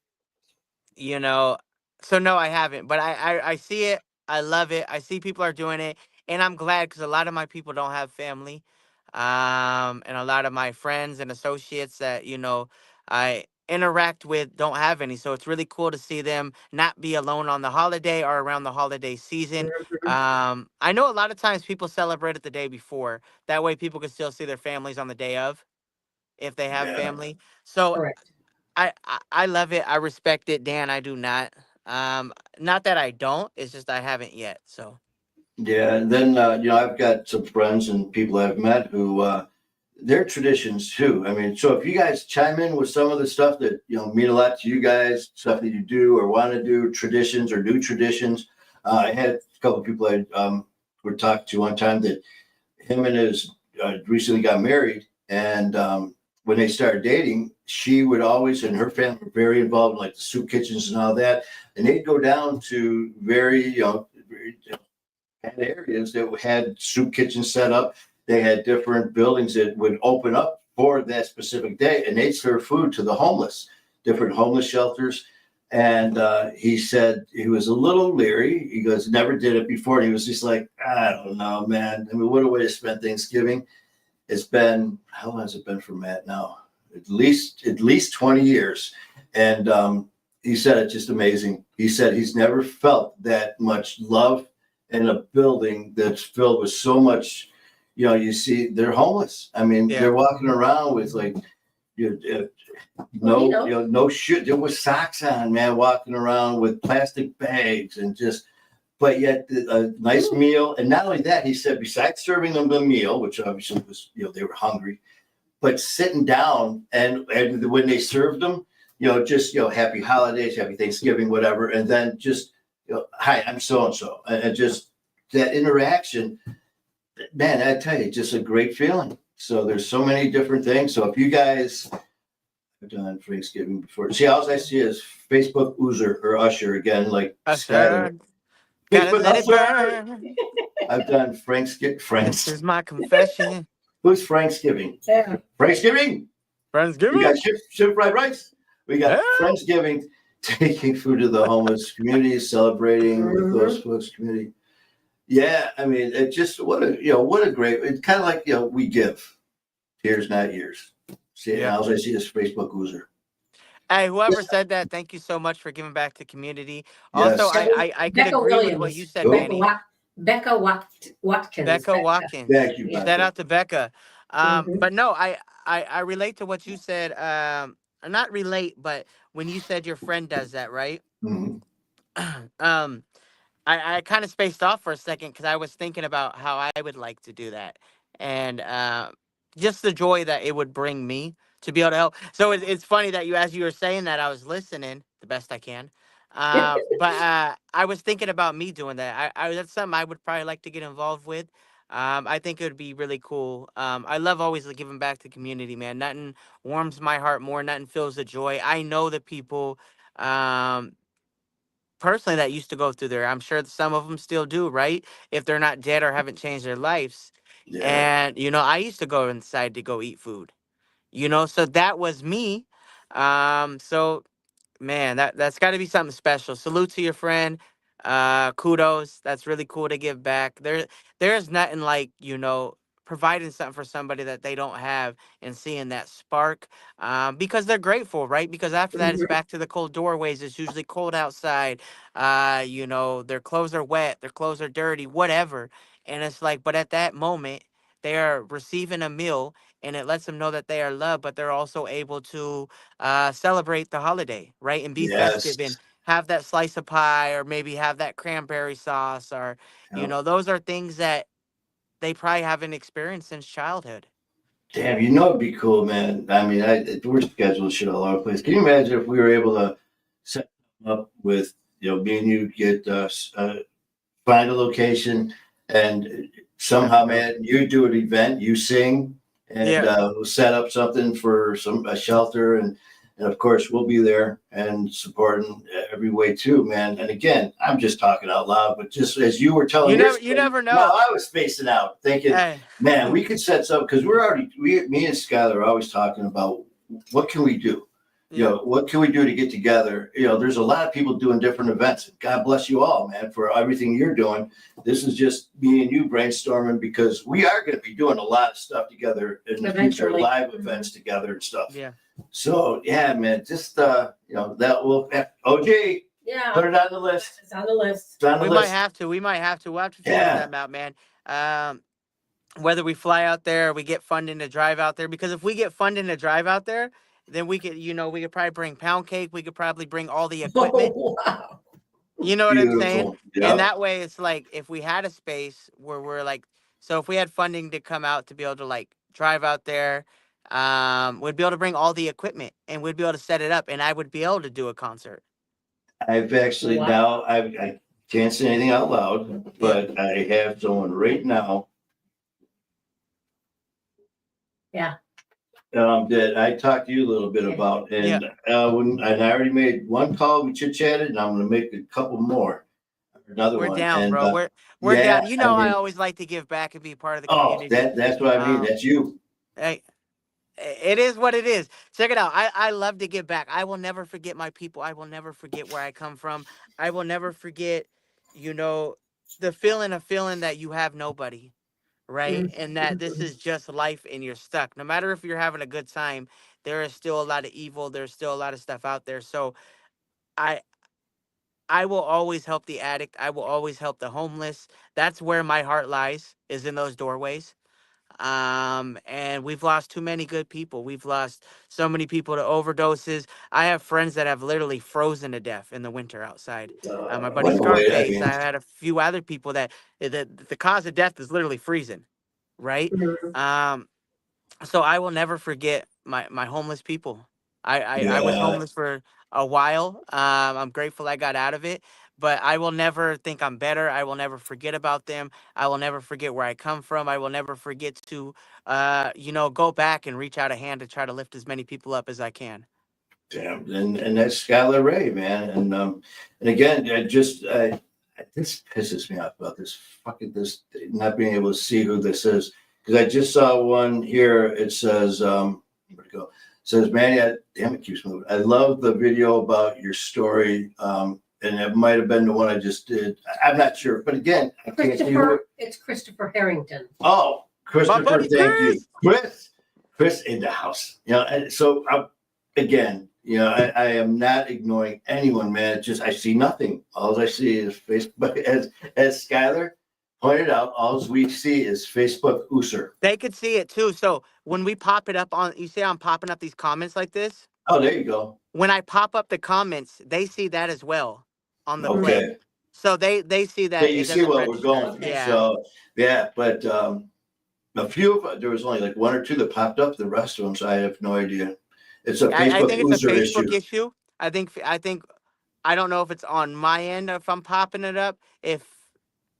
no, I haven't. But I see it. I love it. I see people are doing it. And I'm glad because a lot of my people don't have family. And a lot of my friends and associates that, I interact with don't have any. So it's really cool to see them not be alone on the holiday or around the holiday season. I know a lot of times people celebrate it the day before. That way people can still see their families on the day of if they have family. So I love it. I respect it. Dan, I do not. Not that I don't. It's just I haven't yet. So. Yeah, and then I've got some friends and people I've met who their traditions too. I mean, so if you guys chime in with some of the stuff that mean a lot to you guys, stuff that you do or want to do, traditions or new traditions. I had a couple of people I were talking to one time that him and his recently got married, and when they started dating, she would always, and her family were very involved in like the soup kitchens and all that, and they'd go down to very had areas that had soup kitchens set up. They had different buildings that would open up for that specific day, and they'd serve food to the homeless, different homeless shelters. And he said he was a little leery. He goes, never did it before. And he was just like, I don't know, man. I mean, what a way to spend Thanksgiving. It's been, how long has it been for Matt now? At least 20 years. And he said it's just amazing. He said he's never felt that much love in a building that's filled with so much, you see they're homeless. I mean, they're walking around with like, no shit. There was socks on, man, walking around with plastic bags and just, but yet a nice meal. And not only that, he said, besides serving them the meal, which obviously was, they were hungry, but sitting down and when they served them, just, happy holidays, happy Thanksgiving, whatever. And then just, hi, I'm so-and-so. And just that interaction, man, I tell you, just a great feeling. So there's so many different things. So if you guys, I've done Thanksgiving before. See, all I see is Facebook Usher again, like Skyler. Usher, gotta Facebook let it Usher. burn. I've done This is my confession. Who's Thanksgiving? Yeah. Thanksgiving. We Friendsgiving. got ship fried rice. We got Yeah. Friendsgiving, taking food to the homeless community, celebrating with those folks community. Yeah, I mean, it just what a great. It's kind of like we give, tears not years. See, Yeah. now I see this Facebook user. Hey, whoever said that, thank you so much for giving back to community. Yes. Also, I could Becca agree with what Williams. you said, Oh. Manny. Becca Watkins. Becca Watkins. Thank you, Shout Becca. out to Becca. Mhm. But no, I relate to what you said. Or not relate, but when you said your friend does that, right? Mhm. um, I kind of spaced off for a second because I was thinking about how I would like to do that, and just the joy that it would bring me to be able to help. So it's funny that as you were saying that, I was listening the best I can. But I was thinking about me doing that. I that's something I would probably like to get involved with. I think it would be really cool. I love always giving back to community, man. Nothing warms my heart more. Nothing fills the joy. I know the people. Um, Personally that used to go through there. I'm sure some of them still do, right? If they're not dead or haven't changed their lives. Yeah. And I used to go inside to go eat food. So that was me. So man, that's got to be something special. Salute to your friend. Kudos. That's really cool to give back. There's nothing like providing something for somebody that they don't have and seeing that spark. Because they're grateful, right? Because after that, it's back to the cold doorways. It's usually cold outside. Their clothes are wet. Their clothes are dirty. Whatever. And it's like, but at that moment, they are receiving a meal, and it lets them know that they are loved, but they're also able to celebrate the holiday, right? And be Yes. festive and have that slice of pie or maybe have that cranberry sauce or, Yeah. those are things that they probably haven't experienced since childhood. Damn, it'd be cool, man. I mean, we're scheduled shit all over the place. Can you imagine if we were able to set up with, me and you get find a location and somehow, man, you do an event, you sing, and we'll set up something for a shelter, and of course we'll be there and supporting every way too, man. And again, I'm just talking out loud, but just as you were telling You never know. no, I was spacing out, thinking, man, we could set something because me and Skyler are always talking about what can we do. What can we do to get together? There's a lot of people doing different events. God bless you all, man, for everything you're doing. This is just me and you brainstorming because we are going to be doing a lot of stuff together in the future, live events together and stuff. Yeah. So, yeah, man, just, that will, OJ, put it on the list. It's on the list. It's on the We list. might have to. We'll have to figure something out, man. Whether we fly out there or we get funding to drive out there, because if we get funding to drive out there, then we could, we could probably bring pound cake. We could probably bring all the equipment. Oh, wow. You know what I'm saying? Yep. And that way it's like, if we had a space where we're like, so if we had funding to come out to be able to like drive out there, we'd be able to bring all the equipment and we'd be able to set it up and I would be able to do a concert. I've actually now, I can't say anything out loud, but I have someone right now. Yeah. That I talked to you a little bit about, and and I already made one call. We chit chatted, and I'm going to make a couple more. Another We're one. down, and, bro. We're down. I always like to give back and be part of the community. That's what I mean. That's you. Hey, it is what it is. Check it out. I love to give back. I will never forget my people. I will never forget where I come from. I will never forget, the feeling that you have nobody. Right. And that this is just life and you're stuck. No matter if you're having a good time, there is still a lot of evil. There's still a lot of stuff out there. So I I will always help the addict. I will always help the homeless. That's where my heart lies, is in those doorways. And we've lost too many good people. We've lost so many people to overdoses. I have friends that have literally frozen to death in the winter outside. My buddy Scarface. I had a few other people that the cause of death is literally freezing, right? So I will never forget my homeless people. I was homeless for a while. I'm grateful I got out of it, but I will never think I'm better. I will never forget about them. I will never forget where I come from. I will never forget to, go back and reach out a hand to try to lift as many people up as I can. Damn, and that's Skyler Ray, man, and again, this pisses me off about this not being able to see who this is, because I just saw one here. It says, where'd it go? It says, Manny, damn, it keeps moving. I love the video about your story, and it might have been the one I just did. I'm not sure, but again, I can't see who. It's Christopher Harrington. Oh, Christopher, buddy thank Chris. you, Chris in the house. And so again. I am not ignoring anyone, man. It's just I see nothing. All I see is Facebook. As Skyler pointed out, all we see is Facebook user. They could see it too. So when we pop it up you see I'm popping up these comments like this? Oh, there you go. When I pop up the comments, they see that as well on the play. So they see that. Yeah, you see what we're going through. Yeah. So yeah, but a few there was only like one or two that popped up. The rest of them, so I have no idea. It's a Facebook I think it's a user Facebook issue. I think I don't know if it's on my end if I'm popping it up, if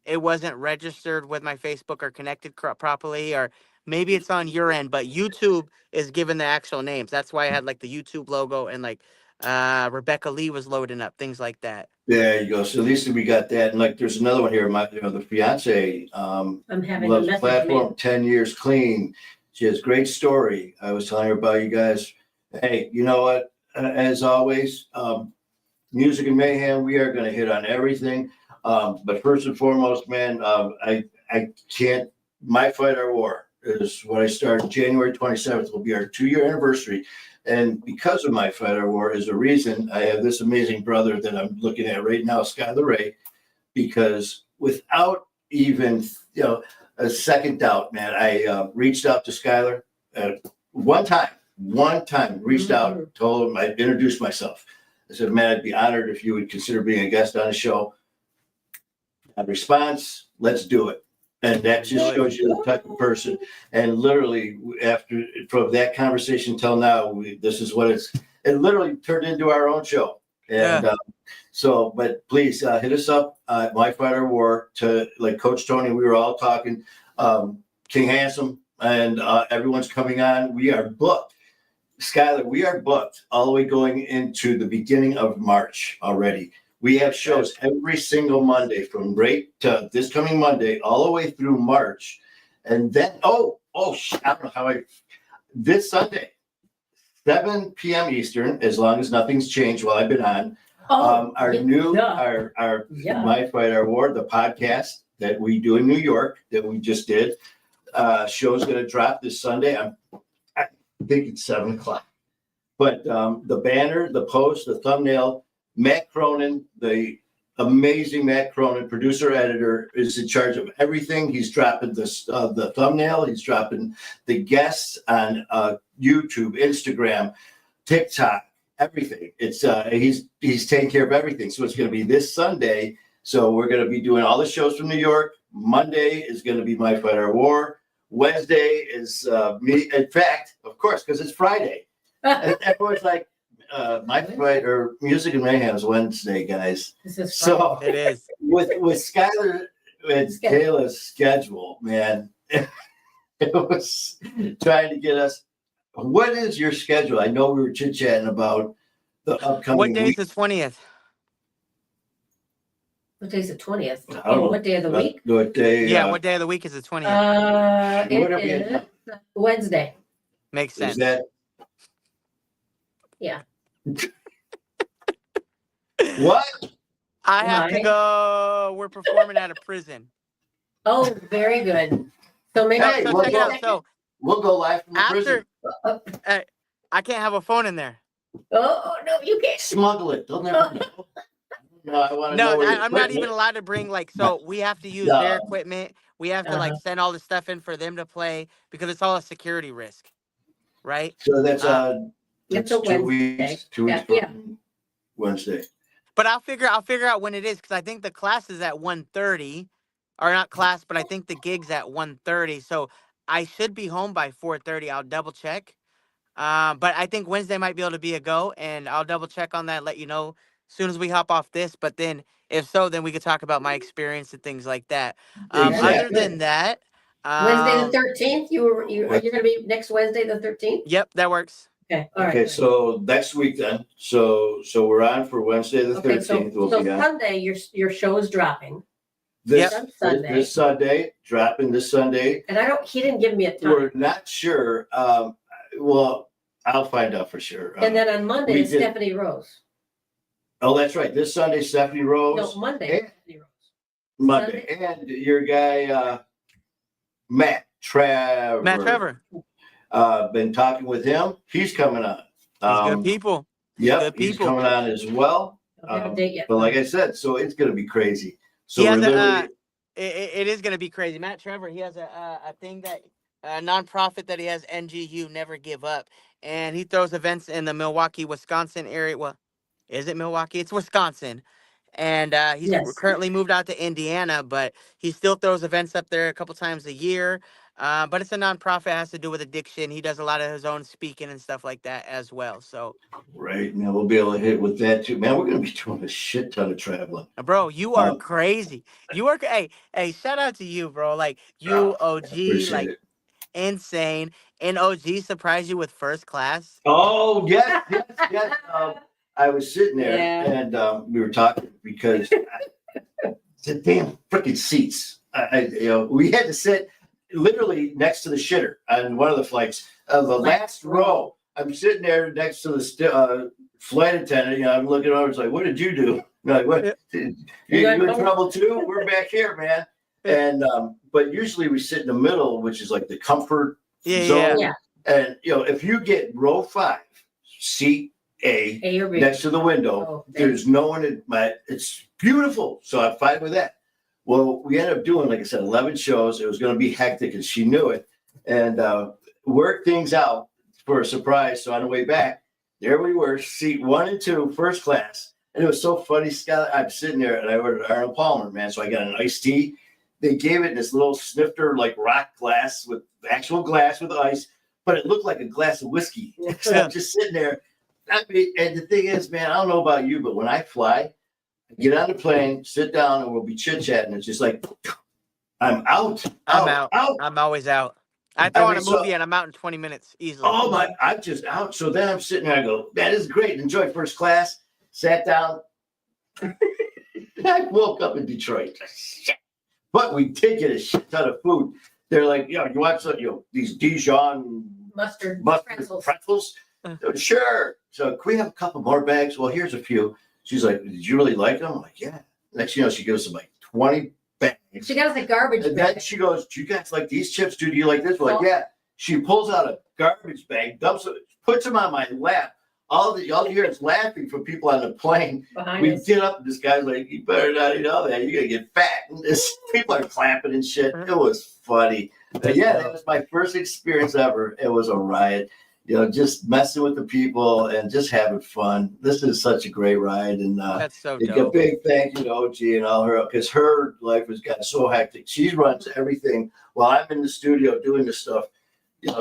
it wasn't registered with my Facebook or connected properly, or maybe it's on your end, but YouTube is giving the actual names. That's why I had like the YouTube logo and like Rebecca Lee was loading up, things like that. There you go. So at least we got that. And like there's another one here. The fiance I'm having loves a message platform 10 years clean. She has great story. I was telling her about you guys. Hey, you know what? As always, Music and Mayhem, we are going to hit on everything. But first and foremost, man, I can't. My Fight Our War is what I started. January 27th will be our 2-year anniversary. And because of My Fight Our War is a reason I have this amazing brother that I'm looking at right now, Skyler Ray, because without even, a second doubt, man, I reached out to Skyler one time, reached out, told him, I introduced myself. I said, man, I'd be honored if you would consider being a guest on the show. A response, let's do it. And that just shows you the type of person. And literally, from that conversation till now, this is what it literally turned into our own show. And but please hit us up at My Fight Our War. To like Coach Tony, we were all talking, King Handsome, and everyone's coming on. We are booked. Skyler, we are booked all the way going into the beginning of March already. We have shows every single Monday from right to this coming Monday all the way through March. And then, I don't know how this Sunday, 7 p.m. Eastern, as long as nothing's changed while I've been on. Our My Fight Our War, the podcast that we do in New York that we just did. Show's going to drop this Sunday. I think it's 7:00. But the banner, the post, the thumbnail, Matt Cronin, the amazing Matt Cronin, producer, editor, is in charge of everything. He's dropping the thumbnail. He's dropping the guests on YouTube, Instagram, TikTok, everything. It's he's taking care of everything. So it's going to be this Sunday. So we're going to be doing all the shows from New York. Monday is going to be My Fight Our War. Wednesday is me. In fact, of course, because it's Friday. And everyone's like, My Fight or Music and Mayhem is Wednesday, guys. This is so it is with Skyler and Kayla's schedule, man. It was trying to get us. What is your schedule? I know we were chit chatting about the upcoming. What day is the 20th? What day is the 20th? I don't Oh, know. what day of the week? What day? Yeah, what day of the week is the 20th? It is Wednesday. Makes sense. Is that? Yeah. What? I have to go. We're performing at a prison. Oh, very good. So maybe Hey, So check it out. So We'll go live from the prison. after, I can't have a phone in there. Oh no, you can't. Smuggle it. They'll never know. No, I want to know. No, where your I'm not even equipment- allowed to bring so we have to use No. their equipment. We have to send all the stuff in for them to play because it's all a security risk, right? So that's It's that's a 2 Wednesday. weeks. 2 weeks Yeah. from Wednesday. But I'll figure out when it is because I think the class is at 1:30, or not class, but I think the gig's at 1:30. So I should be home by 4:30. I'll double check. But I think Wednesday might be able to be a go, and I'll double check on that. Let you know as soon as we hop off this. But then, if so, then we could talk about my experience and things like that. Exactly. Other than that, Wednesday the 13th. Are you going to be next Wednesday the 13th? Yep, that works. Okay, all right. Okay, so next week then. So we're on for Wednesday the Okay, so 13th. We'll be on Sunday, your show is dropping. this On Sunday. this Sunday, dropping this Sunday. And he didn't give me a time. We're not sure. Well, I'll find out for sure. And then on Monday, it's Stephanie Rose. Oh, that's right. This Sunday, Stephanie Rose. No, Monday, Stephanie Rose. Monday. And your guy, Matt Trevor. Matt Trevor. Been talking with him. He's coming on. He's good people. Yep, he's coming on as well. Don't have a date yet. But like I said, so it's going to be crazy. So He we're has literally. it is going to be crazy. Matt Trevor, he has a thing that a nonprofit that he has, NGU, Never Give Up, and he throws events in the Milwaukee, Wisconsin area. Well, is it Milwaukee? It's Wisconsin, and he's currently moved out to Indiana, but he still throws events up there a couple times a year. But it's a nonprofit, it has to do with addiction. He does a lot of his own speaking and stuff like that as well. So Right now we'll be able to hit with that too, man. We're going to be doing a shit ton of traveling, bro. You are crazy. You are hey. Shout out to you, bro. Like you, OG, like it. Insane. And OG surprised you with first class. Oh yes. I was sitting there and we were talking because the damn freaking seats. We had to sit literally next to the shitter on one of the flights. The last row. I'm sitting there next to the flight attendant. I'm looking over. It's like, what did you do? I'm like, what? You in trouble too? We're back here, man. And but usually we sit in the middle, which is like the comfort zone. Yeah. And if you get row 5, seat A or B. next to the window, there's no one in it's beautiful. So I'm fine with that. Well, we ended up doing, like I said, 11 shows. It was going to be hectic, and she knew it, and worked things out for a surprise. So on the way back, there we were, seat 1 and 2, first class. And it was so funny, Skyler. I'm sitting there, and I ordered Arnold Palmer, man. So I got an iced tea. They gave it in this little snifter, like rock glass with actual glass with ice, but it looked like a glass of whiskey. So I'm just sitting there. And the thing is, man, I don't know about you, but when I fly, I get on the plane, sit down, and we'll be chit-chatting. It's just like, I'm out. I'm out. I'm always out. I throw on a movie and I'm out in 20 minutes easily. Oh my, I'm just out. So then I'm sitting there, I go, man, this is great. Enjoy first class. Sat down. I woke up in Detroit. But we did get a shit ton of food. They're like, you want some, these Dijon mustard pretzels? Sure. So can we have a couple more bags? Well, here's a few. She's like, did you really like them? I'm like, yeah. Next, she gives them like 20 bags. She got us a garbage bag. Then she goes, do you guys like these chips? Do you like this? We're like, yeah. She pulls out a garbage bag, dumps it, puts them on my lap. All you hear is laughing from people on the plane. We get up, and this guy's like, you better not eat all that. You're going to get fat. And people are clapping and shit. It was funny. But yeah, that was my first experience ever. It was a riot. Just messing with the people and just having fun. This is such a great ride. And that's so dope. A big thank you to OG and all her, because her life has gotten so hectic. She runs everything while I'm in the studio doing this stuff.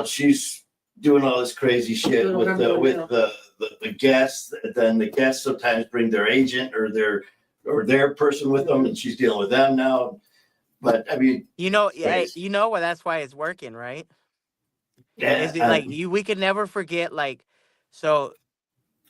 She's doing all this crazy shit with the guests. Then the guests sometimes bring their agent or their person with them, and she's dealing with them now. But I mean, well, that's why it's working, right? Yeah, is it like we could never forget, like, so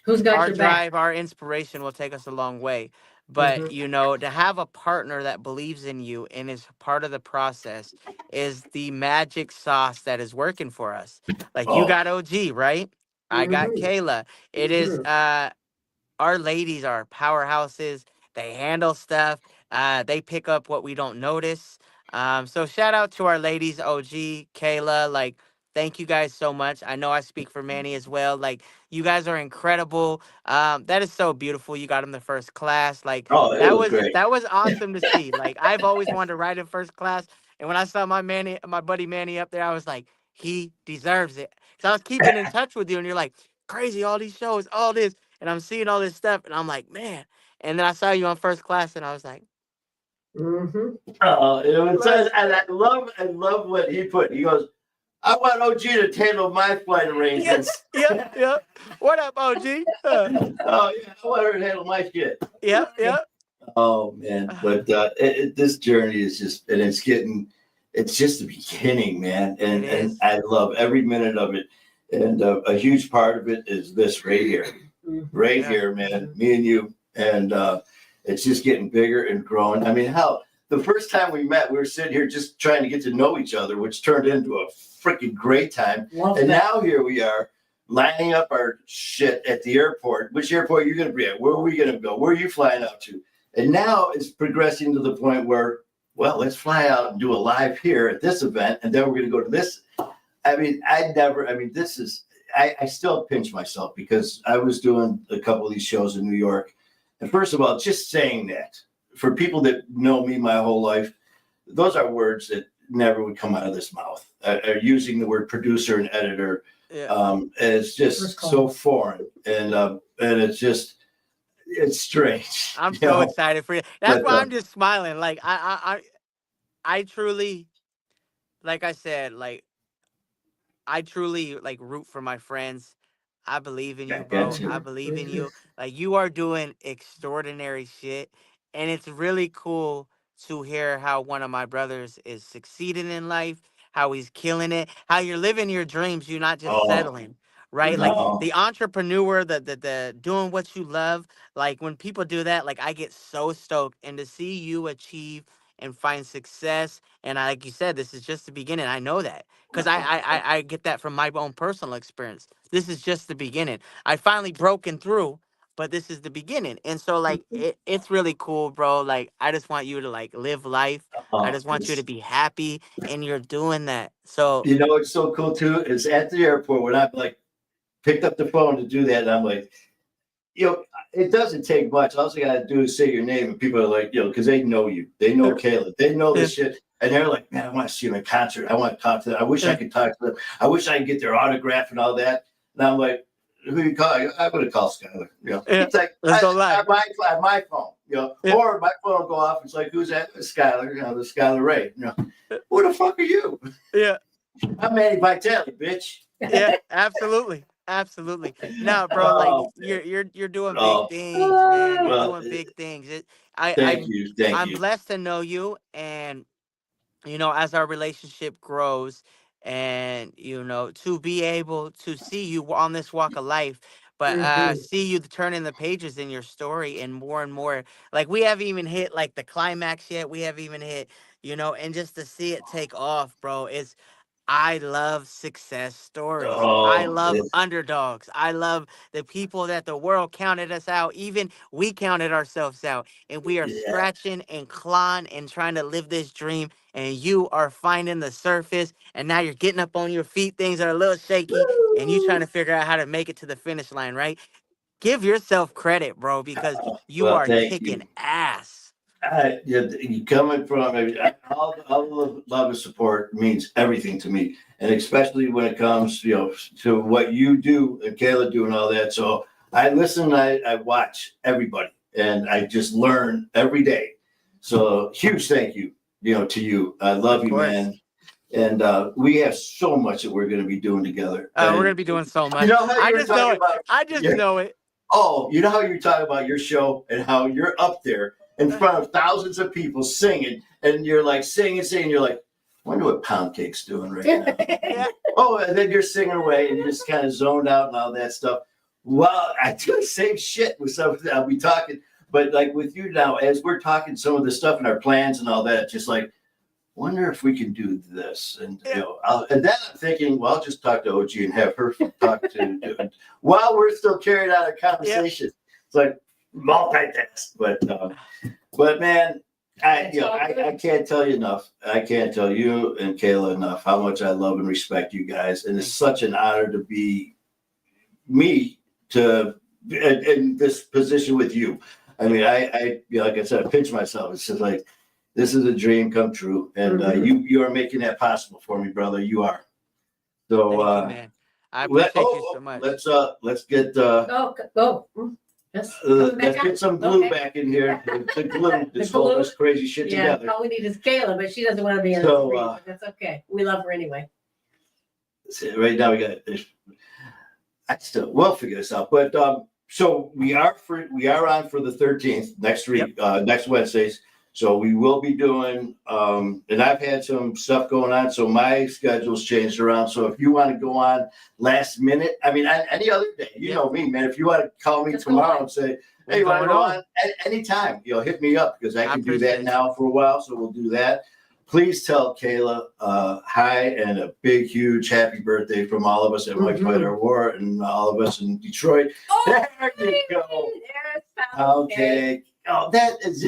who's got our your drive, back? our inspiration will take us a long way. But to have a partner that believes in you and is part of the process is the magic sauce that is working for us. Like you got OG, right? I got Kayla. It is our ladies are powerhouses. They handle stuff. They pick up what we don't notice. So shout out to our ladies, OG, Kayla. Like, thank you guys so much. I know I speak for Manny as well. Like, you guys are incredible. That is so beautiful. You got him the first class. Like, that was awesome to see. Like, I've always wanted to ride in first class. And when I saw my buddy Manny up there, I was like, he deserves it. So I was keeping in touch with you, and you're like, crazy, all these shows, all this. And I'm seeing all this stuff, and I'm like, man. And then I saw you on first class, and I was like, Oh, and I love what he put. He goes, I want OG to handle my flight arrangements. Yep. What up, OG? Oh yeah, I want her to handle my shit. Yep. Oh man, but this journey is just, and it's just the beginning, man. And I love every minute of it. And a huge part of it is this right here, right here, man, me and you. And it's just getting bigger and growing. I mean, hell, the first time we met, we were sitting here just trying to get to know each other, which turned into a freaking great time. And now here we are lining up our shit at the airport. Which airport are you going to be at? Where are we going to go? Where are you flying out to? And now it's progressing to the point where, well, let's fly out and do a live here at this event. And then we're going to go to this. I mean, this is, I still pinch myself because I was doing a couple of these shows in New York. And first of all, just saying that, for people that know me my whole life, those are words that never would come out of this mouth. Using the word producer and editor, it's just so foreign, and it's strange. I'm so excited for you. That's why I'm just smiling. Like I truly, like I said, like I truly like root for my friends. I believe in you, bro. I believe in you. Like, you are doing extraordinary shit. And it's really cool to hear how one of my brothers is succeeding in life, how he's killing it, how you're living your dreams. You're not just settling, right? No. Like the entrepreneur, the doing what you love. Like, when people do that, like, I get so stoked. And to see you achieve and find success. And like you said, this is just the beginning. I know that because I get that from my own personal experience. This is just the beginning. I finally broken through, but this is the beginning. And so, like, it's really cool, bro. Like, I just want you to, like, live life. I just want you to be happy, and you're doing that. So, you know, it's so cool too. Is at the airport when I like picked up the phone to do that, and I'm like, you know, it doesn't take much. All you gotta do is say your name, and people are like, you know, because they know you, they know Caleb, they know this shit, and they're like, man, I want to see him in concert. I want to talk to them. I wish I could talk to them. I wish I could get their autograph and all that. And I'm like, who you call? I'm gonna call Skyler. You know, it's like I my phone. You know, or my phone will go off. It's like, who's that? Skyler. You know, the Skyler Ray. You know, who the fuck are you? Yeah, I'm Manny Vitale, bitch. Yeah, absolutely. Absolutely. No, bro, like you're doing big things, man. You're doing big things. Thank you. I'm blessed to know you, and you know, as our relationship grows, and you know, to be able to see you on this walk of life, but see you turning the pages in your story, and more. Like, we haven't even hit like the climax yet. We haven't even hit, you know, and just to see it take off, bro, is I love success stories. I love underdogs. I love the people that the world counted us out. Even we counted ourselves out. And we are scratching and clawing and trying to live this dream. And you are finding the surface. And now you're getting up on your feet. Things are a little shaky. And you trying to figure out how to make it to the finish line, right? Give yourself credit, bro, because you are kicking ass. You coming from all the love and support means everything to me, and especially when it comes, you know, to what you do and Kayla do and all that. So I listen, I watch everybody, and I just learn every day. So huge thank you, you know, to you. I love you, man. And we have so much that we're going to be doing together. We're going to be doing so much. You know how I just know it. I just know it. Oh, you know how you're talking about your show and how you're up there in front of thousands of people singing, and you're like singing, you're like, I wonder what Pound Cake's doing right now. Oh, and then you're singing away and you're just kind of zoned out and all that stuff. Well, I do the same shit with some of I'll be talking, but like with you now, as we're talking some of the stuff and our plans and all that, just like, wonder if we can do this. And you know, and then I'm thinking, well, I'll just talk to OG and have her talk to while we're still carrying out a conversation. It's like multitask, but man, I can't tell you enough. I can't tell you and Kayla enough how much I love and respect you guys, and it's such an honor to be me to in this position with you. I mean, I you know, like I said, I pinch myself. It's just like, this is a dream come true, and you are making that possible for me, brother. You are. So, thank you, man. I appreciate you so much. Let's get let's get some glue back in here to glue this whole this crazy shit together. All we need is Kayla, but she doesn't want to be in the screen, but that's okay. We love her anyway. Right now we got we'll figure this out. But so we are on for the 13th next week, next Wednesdays. So we will be doing, and I've had some stuff going on, so my schedule's changed around. So if you want to go on last minute, I mean, any other day, you know me, man. If you want to call me tomorrow and say, hey, you want to go on anytime, hit me up because I can do that now for a while. So we'll do that. Please tell Kayla hi and a big, huge happy birthday from all of us at Mike Fighter War and all of us in Detroit. Oh, there you go. Okay. Oh, that is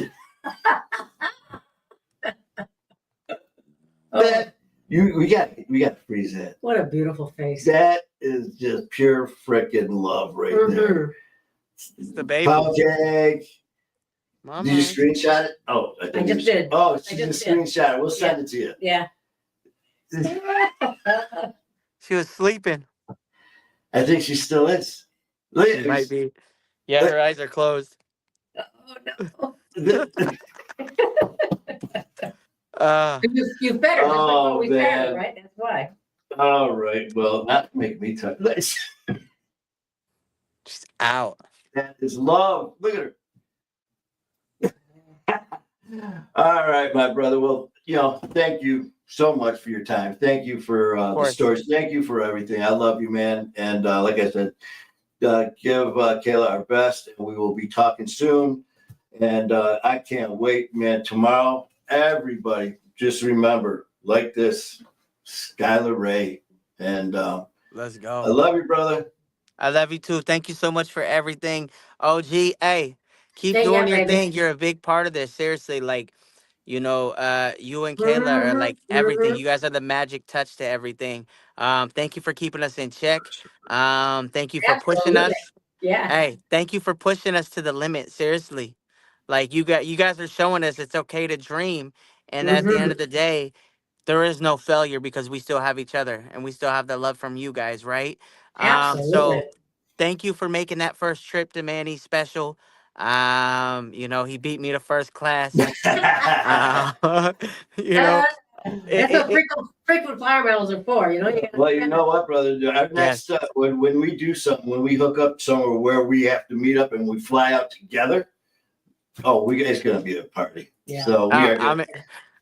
that. We got to freeze that. What a beautiful face. That is just pure freaking love right there. It's the baby. Jake. Mama. Did you screenshot it? Oh, I just did. Oh, she just screenshot it. We'll send it to you. Yeah. She was sleeping. I think she still is. Look, She might be. Yeah, her eyes are closed. Oh no. You better. Oh, we man. right? That's why. All right. Well, not to make me touch this. She's out. That is love. Look at her. All right, my brother. Well, thank you so much for your time. Thank you for the stories. Thank you for everything. I love you, man. And like I said, give Kayla our best, and we will be talking soon. And I can't wait, man. Tomorrow, everybody, just remember, like this, Skyler Ray. And let's go. I love you, brother. I love you too. Thank you so much for everything. OG, hey, keep doing your thing. You're a big part of this. Seriously, like, you and Kayla are like everything. You guys are the magic touch to everything. Thank you for keeping us in check. Thank you for pushing us. Yeah. Hey, thank you for pushing us to the limit. Seriously. Like you guys are showing us it's okay to dream. And at the end of the day, there is no failure because we still have each other and we still have the love from you guys, right? Absolutely. So thank you for making that first trip to Manny special. He beat me to first class. That's what frequent flyer medals are for, Well, you know what, brother? Our next when we do something, when we hook up somewhere where we have to meet up and we fly out together, it's gonna be a party. Yeah. So we are.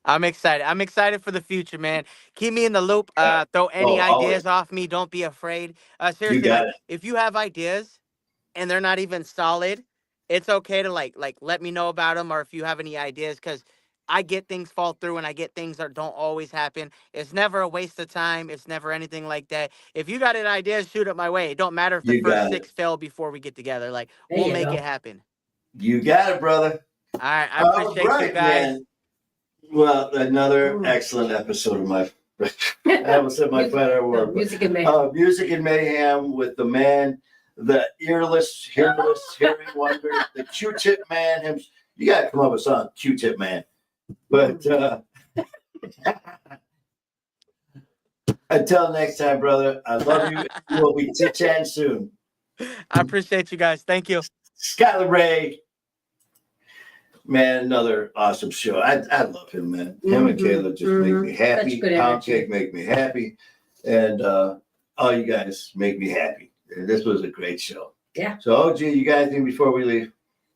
I'm excited. I'm excited for the future, man. Keep me in the loop. Throw any ideas off me. Don't be afraid. Seriously, if you have ideas and they're not even solid, it's okay to like let me know about them, or if you have any ideas, because I get things fall through and I get things that don't always happen. It's never a waste of time. It's never anything like that. If you got an idea, shoot it my way. It don't matter if the first 6 fail before we get together. Like, we'll make it happen. You got it, brother. All right. I appreciate you guys. Man. Well, another excellent episode of my I almost said my final word. Music and Mayhem. Music and Mayhem with the man, the earless, hearing wonder, the Q-tip man. You got to come up with a song, Q-tip man. But until next time, brother, I love you. We'll be chit-chatting soon. I appreciate you guys. Thank you. Skyler Ray. Man, another awesome show. I love him, man. Him and Kayla just make me happy. Pound Cake make me happy. And all you guys make me happy. This was a great show. Yeah. So, OG, you got anything before we leave?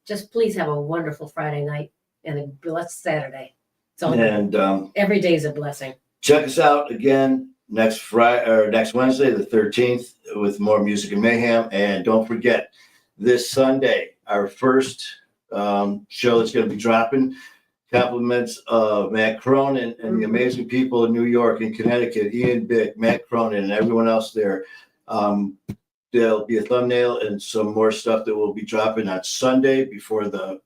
Just please have a wonderful Friday night and a blessed Saturday. And every day is a blessing. Check us out again next Wednesday, the 13th, with more Music and Mayhem. And don't forget, this Sunday, our first show that's going to be dropping. Compliments of Matt Cronin and the amazing people in New York and Connecticut, Ian Bick, Matt Cronin, and everyone else there. There'll be a thumbnail and some more stuff that will be dropping on Sunday before the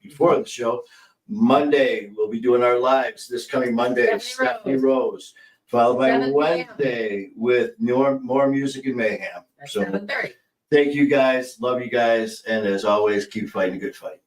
show. Monday, we'll be doing our lives this coming Monday. Stephanie Rose, followed by Wednesday with more Music and Mayhem. So 7:30. thank you guys. Love you guys. And as always, keep fighting a good fight.